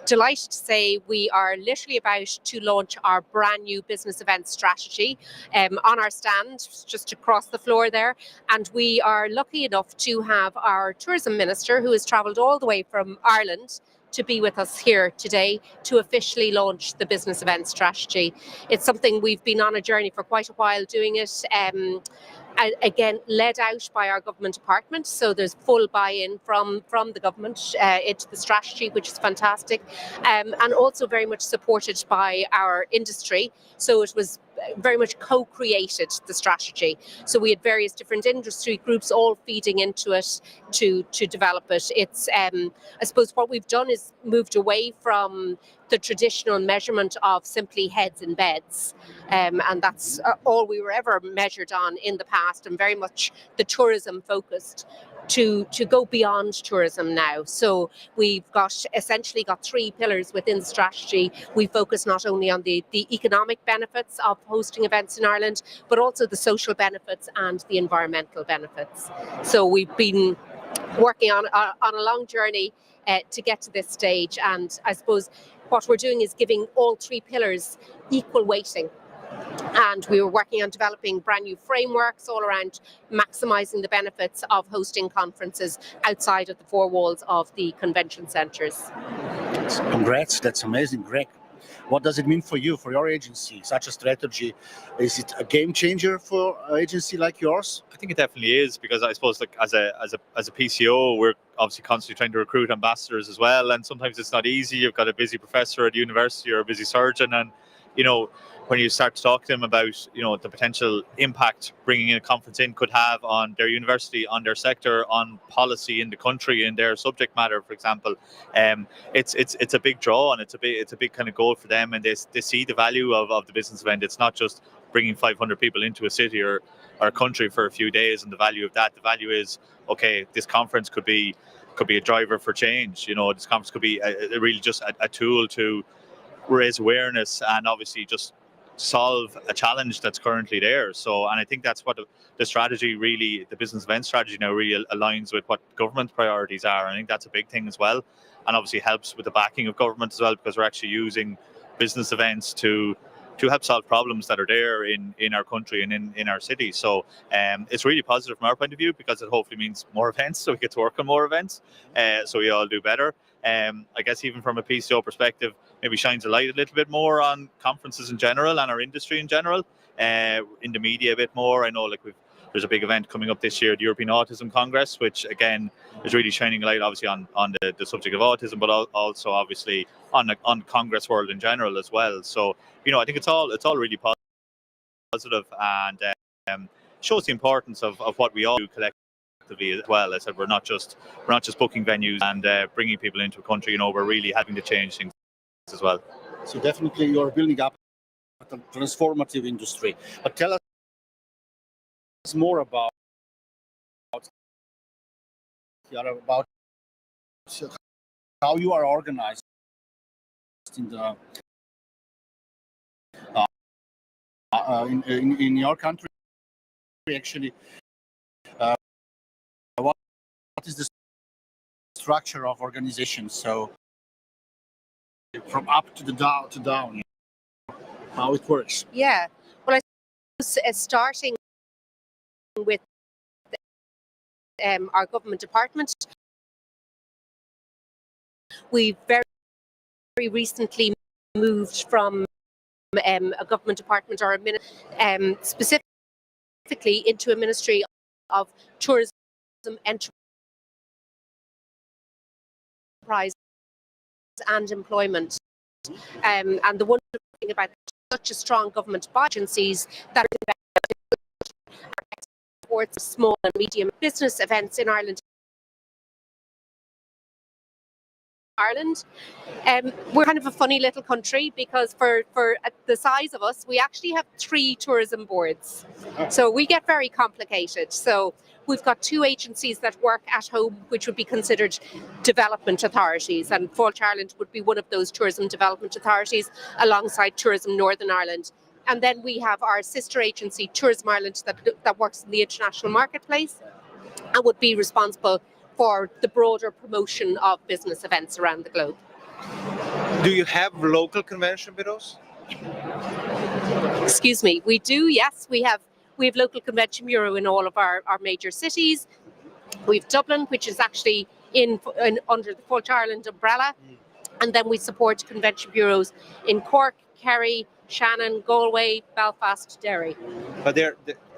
Delighted to say we are literally about to launch our brand new business event strategy on our stand, just across the floor there. And we are lucky enough to have our tourism minister, who has travelled all the way from Ireland, to be with us here today to officially launch the business event strategy. It's something we've been on a journey for quite a while doing it. Again, led out by our government department, so there's full buy-in from the government into the strategy, which is fantastic, and also very much supported by our industry. So it was very much co-created, the strategy. So we had various different industry groups all feeding into it to develop it. It's I suppose what we've done is moved away from the traditional measurement of simply heads in beds, and that's all we were ever measured on in the past, and very much the tourism focused, to go beyond tourism now. So we've essentially got three pillars within the strategy. We focus not only on the economic benefits of hosting events in Ireland, but also the social benefits and the environmental benefits. So we've been working on a long journey to get to this stage, and I suppose what we're doing is giving all three pillars equal weighting. And we were working on developing brand new frameworks all around maximising the benefits of hosting conferences outside of the four walls of the convention centres. Congrats, that's amazing, Greg. What does it mean for you, for your agency, such a strategy? Is it a game changer for an agency like yours? I think it definitely is, because I suppose, like, as a PCO, we're obviously constantly trying to recruit ambassadors as well, and sometimes it's not easy. You've got a busy professor at university or a busy surgeon, and when you start to talk to them about the potential impact bringing in a conference in could have on their university, on their sector, on policy in the country, in their subject matter, for example, it's a big draw, and it's a big kind of goal for them, and they see the value of the business event. It's not just bringing 500 people into a city or a country for a few days, and the value of that. The value is, okay, this conference could be a driver for change. This conference could be really just a tool to raise awareness and obviously just solve a challenge that's currently there. So, and I think that's what the strategy really, the business event strategy now really aligns with what government priorities are. I think that's a big thing as well, and obviously helps with the backing of government as well, because we're actually using business events to help solve problems that are there in our country and in our city. So it's really positive from our point of view, because it hopefully means more events, so we get to work on more events, so we all do better. I guess even from a PCO perspective, maybe shines a light a little bit more on conferences in general and our industry in general, in the media a bit more. I know, like, there's a big event coming up this year, the European Autism Congress, which again is really shining a light obviously on the subject of autism, but also obviously on Congress world in general as well. So I think it's all really positive, and shows the importance of what we all do collectively as well. As I said, we're not just booking venues and bringing people into a country. We're really having to change things as well. So definitely you're building up a transformative industry. But tell us more about how you are organized in the in your country. Actually, what is the structure of organization? So from up to down, how it works? Yeah, well, I suppose starting with our government department, we very recently moved from a government department or a specifically into a Ministry of Tourism, Enterprise enterprise and employment. And the wonderful thing about such a strong government by agencies that supports small and medium business events in Ireland. We're kind of a funny little country because for the size of us, we actually have 3 tourism boards. So we get very complicated. So we've got 2 agencies that work at home, which would be considered development authorities, and Fáilte Ireland would be one of those tourism development authorities alongside Tourism Northern Ireland. And then we have our sister agency, Tourism Ireland, that works in the international marketplace and would be responsible for the broader promotion of business events around the globe. Do you have local convention bureaus? Excuse me, we do, yes. We have local convention bureau in all of our major cities. We've Dublin, which is actually in under the Fáilte Ireland umbrella. And then we support convention bureaus in Cork, Kerry, Shannon, Galway, Belfast, Derry. But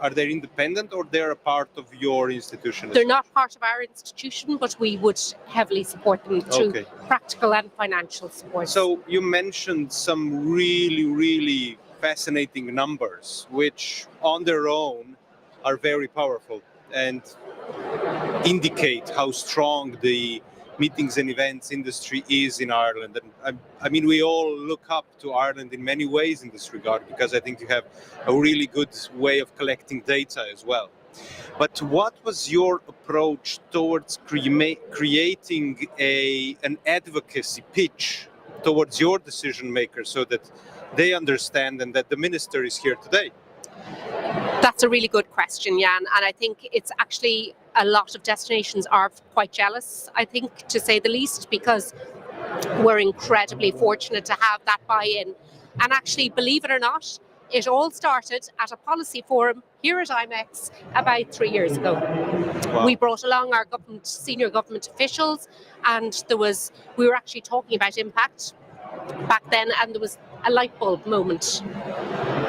are they independent or they're a part of your institution? They're not part of our institution, but we would heavily support them through practical and financial support. So you mentioned some really, really fascinating numbers, which on their own are very powerful and indicate how strong the meetings and events industry is in Ireland. And I mean, we all look up to Ireland in many ways in this regard, because I think you have a really good way of collecting data as well. But what was your approach towards creating an advocacy pitch towards your decision makers so that they understand and that the minister is here today? That's a really good question, Jan. And I think it's actually a lot of destinations are quite jealous, I think, to say the least, because we're incredibly fortunate to have that buy-in. And actually, believe it or not, it all started at a policy forum here at IMEX about 3 years ago. Wow. We brought along our senior government officials, and we were actually talking about impact back then, and there was a light bulb moment.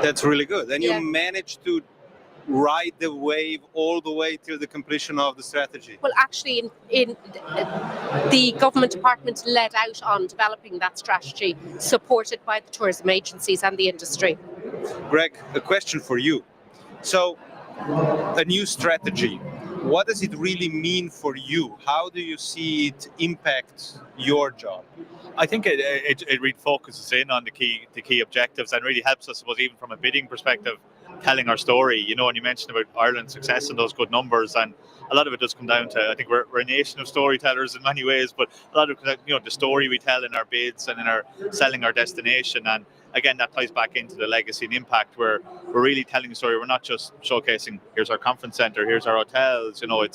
That's really good. And you managed to ride the wave all the way till the completion of the strategy. Well, actually, in the government department led out on developing that strategy, supported by the tourism agencies and the industry. Greg, a question for you. So, a new strategy, what does it really mean for you? How do you see it impact your job? I think it really focuses in on the key objectives and really helps us, I suppose, even from a bidding perspective, telling our story. You know, and you mentioned about Ireland's success and those good numbers, and a lot of it does come down to, I think we're a nation of storytellers in many ways, but a lot of, you know, the story we tell in our bids and in our selling our destination. And again, that ties back into the legacy and impact, where we're really telling a story. We're not just showcasing, here's our conference centre, here's our hotels. You know,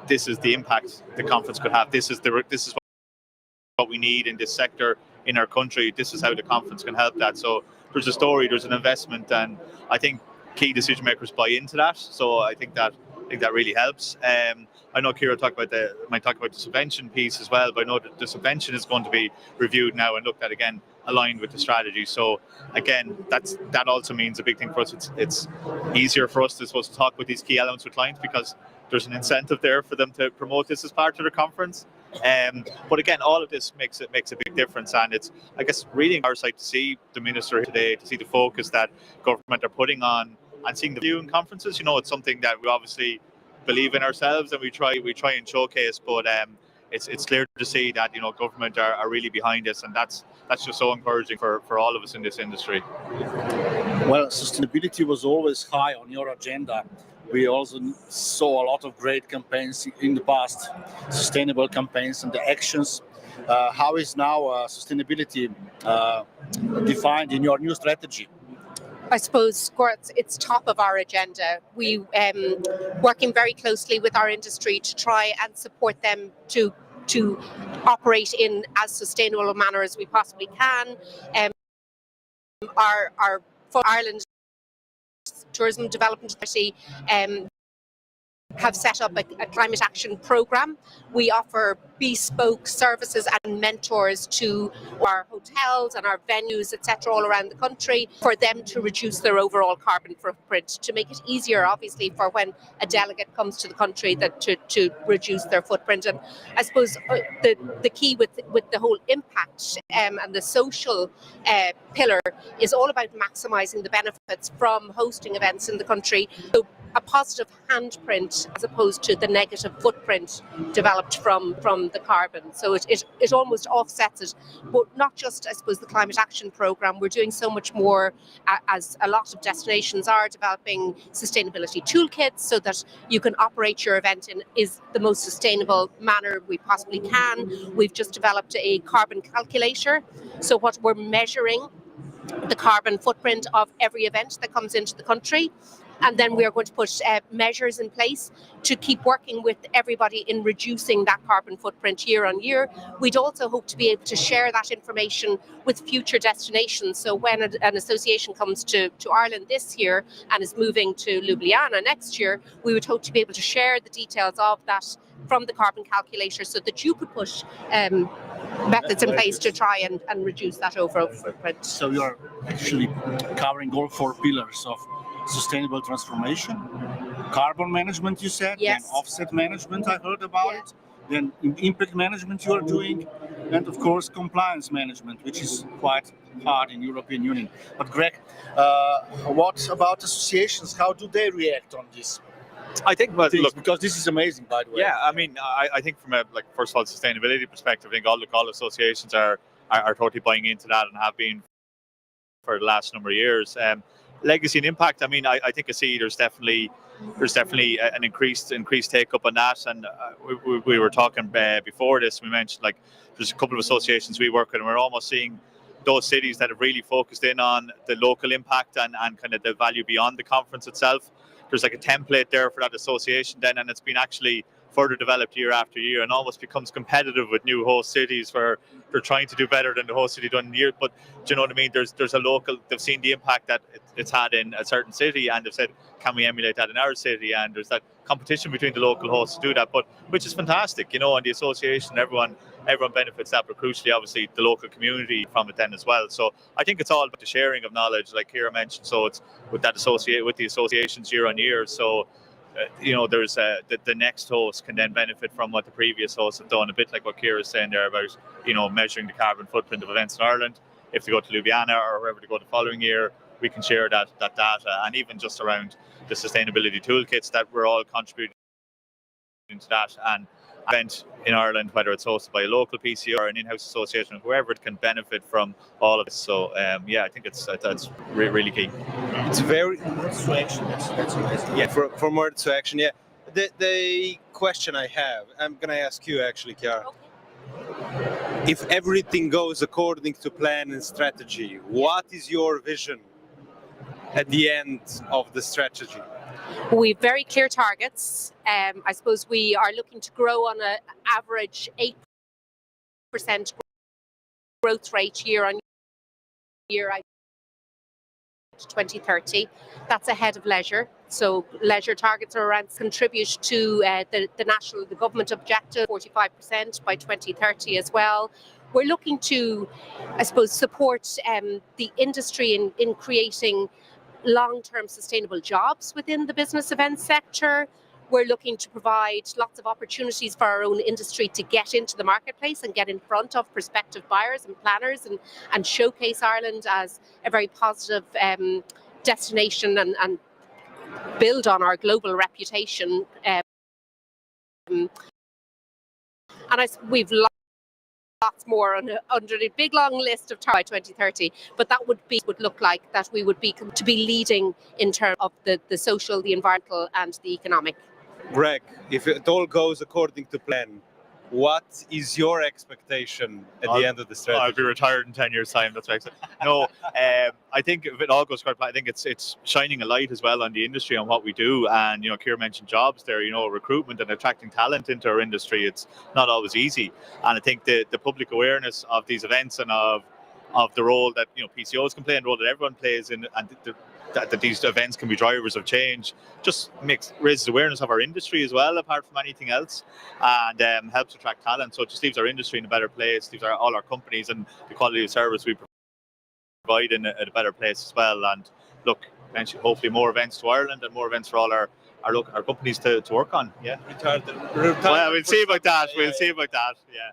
this is the impact the conference could have. This is what we need in this sector in our country. This is how the conference can help that. So there's a story, there's an investment, and I think key decision makers buy into that. So I think that really helps. I know Ciara might talk about the subvention piece as well, but I know that the subvention is going to be reviewed now and looked at again, aligned with the strategy. So again, that also means a big thing for us. It's easier for us to talk with these key elements with clients, because there's an incentive there for them to promote this as part of the conference. But again, all of this makes a big difference, and it's, I guess, really our side to see the minister today, to see the focus that government are putting on, and seeing the view in conferences. You know, it's something that we obviously believe in ourselves, and we try and showcase. But it's clear to see that, you know, government are really behind this, and that's just so encouraging for all of us in this industry. Well, sustainability was always high on your agenda. We also saw a lot of great campaigns in the past, sustainable campaigns and the actions. How is now sustainability defined in your new strategy? I suppose, Gorazd, it's top of our agenda. We working very closely with our industry to try and support them to operate in as sustainable a manner as we possibly can. Our Ireland Tourism Development Authority have set up a climate action program. We offer bespoke services and mentors to our hotels and our venues, etc., all around the country for them to reduce their overall carbon footprint, to make it easier, obviously, for when a delegate comes to the country to reduce their footprint. And I suppose the key with the whole impact and the social pillar is all about maximising the benefits from hosting events in the country. So a positive handprint as opposed to the negative footprint developed from the carbon. So it almost offsets it. But not just, I suppose, the climate action programme. We're doing so much more, as a lot of destinations are developing sustainability toolkits so that you can operate your event in is the most sustainable manner we possibly can. We've just developed a carbon calculator. So what we're measuring the carbon footprint of every event that comes into the country. And then we are going to put measures in place to keep working with everybody in reducing that carbon footprint year on year. We'd also hope to be able to share that information with future destinations. So when an association comes to Ireland this year and is moving to Ljubljana next year, we would hope to be able to share the details of that from the carbon calculator so that you could put methods in place to try and reduce that overall footprint. So you're actually covering all 4 pillars of sustainable transformation, carbon management, you said, yes. Then offset management, I heard about it, then impact management you are doing, and of course compliance management, which is quite hard in European Union. But Greg, what about associations? How do they react on this? I think, well, look, because this is amazing, by the way. Yeah, I mean, I think from a first of all sustainability perspective, I think all associations are totally buying into that and have been for the last number of years. Legacy and impact. I mean, I think I see there's definitely an increased take up on that. And we were talking before this. We mentioned like there's a couple of associations we work with, and we're almost seeing those cities that have really focused in on the local impact and kind of the value beyond the conference itself. There's like a template there for that association then, and it's been actually further developed year after year and almost becomes competitive with new host cities where they're trying to do better than the host city done in the year. But do you know what I mean? There's a local, they've seen the impact that it's had in a certain city and they've said, can we emulate that in our city? And there's that competition between the local hosts to do that, but which is fantastic, you know, and the association, everyone benefits that, but crucially, obviously, the local community from it then as well. So I think it's all about the sharing of knowledge, like Ciara mentioned. So it's with the associations year on year. So you know, there's the next host can then benefit from what the previous hosts have done, a bit like what Ciara is saying there about, you know, measuring the carbon footprint of events in Ireland. If they go to Ljubljana or wherever they go the following year, we can share that data, and even just around the sustainability toolkits that we're all contributing to that. And event in Ireland, whether it's hosted by a local PCO or an in-house association, whoever it can benefit from all of this. So yeah, I think that's really key. It's very Words to action. That's amazing. yeah, from words to action. Yeah, the question I have, I'm gonna ask you actually, Ciara. Okay. If everything goes according to plan and strategy, what is your vision at the end of the strategy? We have very clear targets. I suppose we are looking to grow on an average 8% growth rate year on year to 2030. That's ahead of leisure. So leisure targets are around contribute to the government objective, 45% by 2030 as well. We're looking to, I suppose, support the industry in creating long-term sustainable jobs within the business events sector. We're looking to provide lots of opportunities for our own industry to get into the marketplace and get in front of prospective buyers and planners and showcase Ireland as a very positive destination and build on our global reputation. We've lots more under the big long list of by 2030, but that would look like that we would be to be leading in terms of the social, the environmental, and the economic. Greg, if it all goes according to plan, what is your expectation at the end of the strategy? I'll be retired in 10 years' time. That's what I said. No, I think if it all goes quite, I think it's shining a light as well on the industry on what we do. And, you know, Ciara mentioned jobs there, you know, recruitment and attracting talent into our industry. It's not always easy. And I think the public awareness of these events and of the role that, you know, PCOs can play and the role that everyone plays in, and that these events can be drivers of change, just raises awareness of our industry as well, apart from anything else, and helps attract talent. So it just leaves our industry in a better place, leaves all our companies and the quality of service we provide in a better place as well. And look, eventually, hopefully more events to Ireland and more events for all our companies to work on. Yeah. Well, we'll see about that. We'll see about that. Yeah.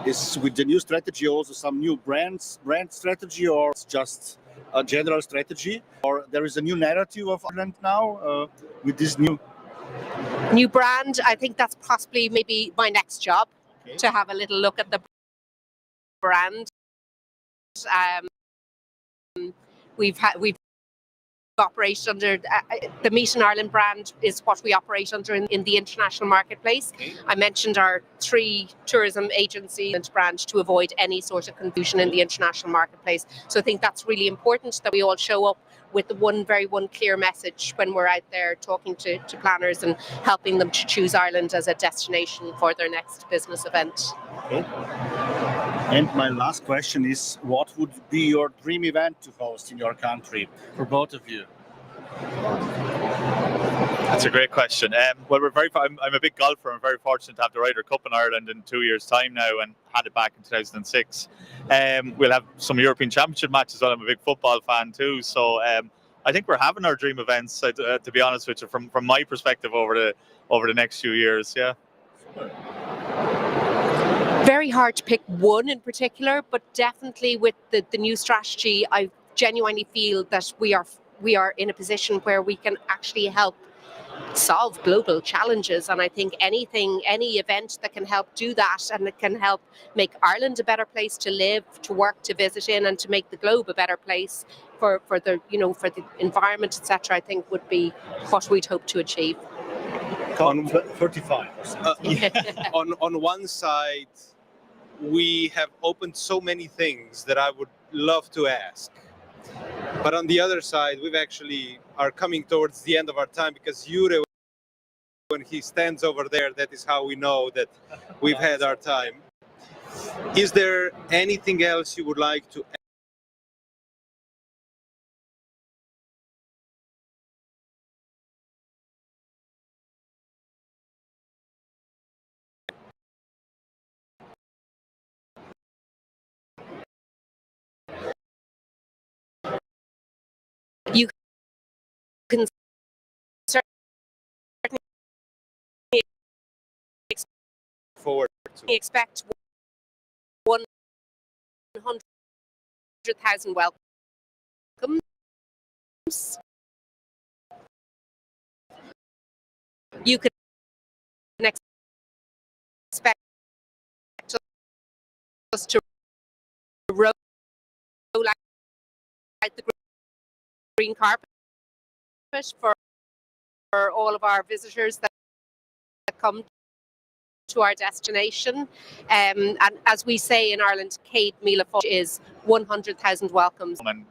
Is with the new strategy also some new brand strategy, or it's just a general strategy, or there is a new narrative of Ireland now with this new brand? I think that's possibly maybe my next job, to have a little look at the brand. We've operated under the Meet in Ireland brand is what we operate under in the international marketplace. I mentioned our 3 tourism agencies and brand to avoid any sort of confusion in the international marketplace. So I think that's really important, that we all show up with the one clear message when we're out there talking to planners and helping them to choose Ireland as a destination for their next business event. Okay. And my last question is, what would be your dream event to host in your country for both of you? That's a great question. Well, I'm a big golfer. I'm very fortunate to have the Ryder Cup in Ireland in 2 years' time now, and had it back in 2006. We'll have some European Championship matches as well. I'm a big football fan too, so I think we're having our dream events. To be honest with you, from my perspective, over the next few years. Yeah. Very hard to pick one in particular, but definitely with the new strategy, I genuinely feel that we are in a position where we can actually help solve global challenges. And I think any event that can help do that, and it can help make Ireland a better place to live, to work, to visit in, and to make the globe a better place for the environment, etc., I think would be what we'd hope to achieve. On 35%. On one side, we have opened so many things that I would love to ask. But on the other side, we've actually are coming towards the end of our time, because Jure, when he stands over there, that is how we know that we've had our time. Is there anything else you would like to add? You can certainly expect 100,000 welcomes. You can expect us to roll out the green carpet for all of our visitors that come to our destination. And as we say in Ireland, Céad Míle Fáilte is 100,000 welcomes. And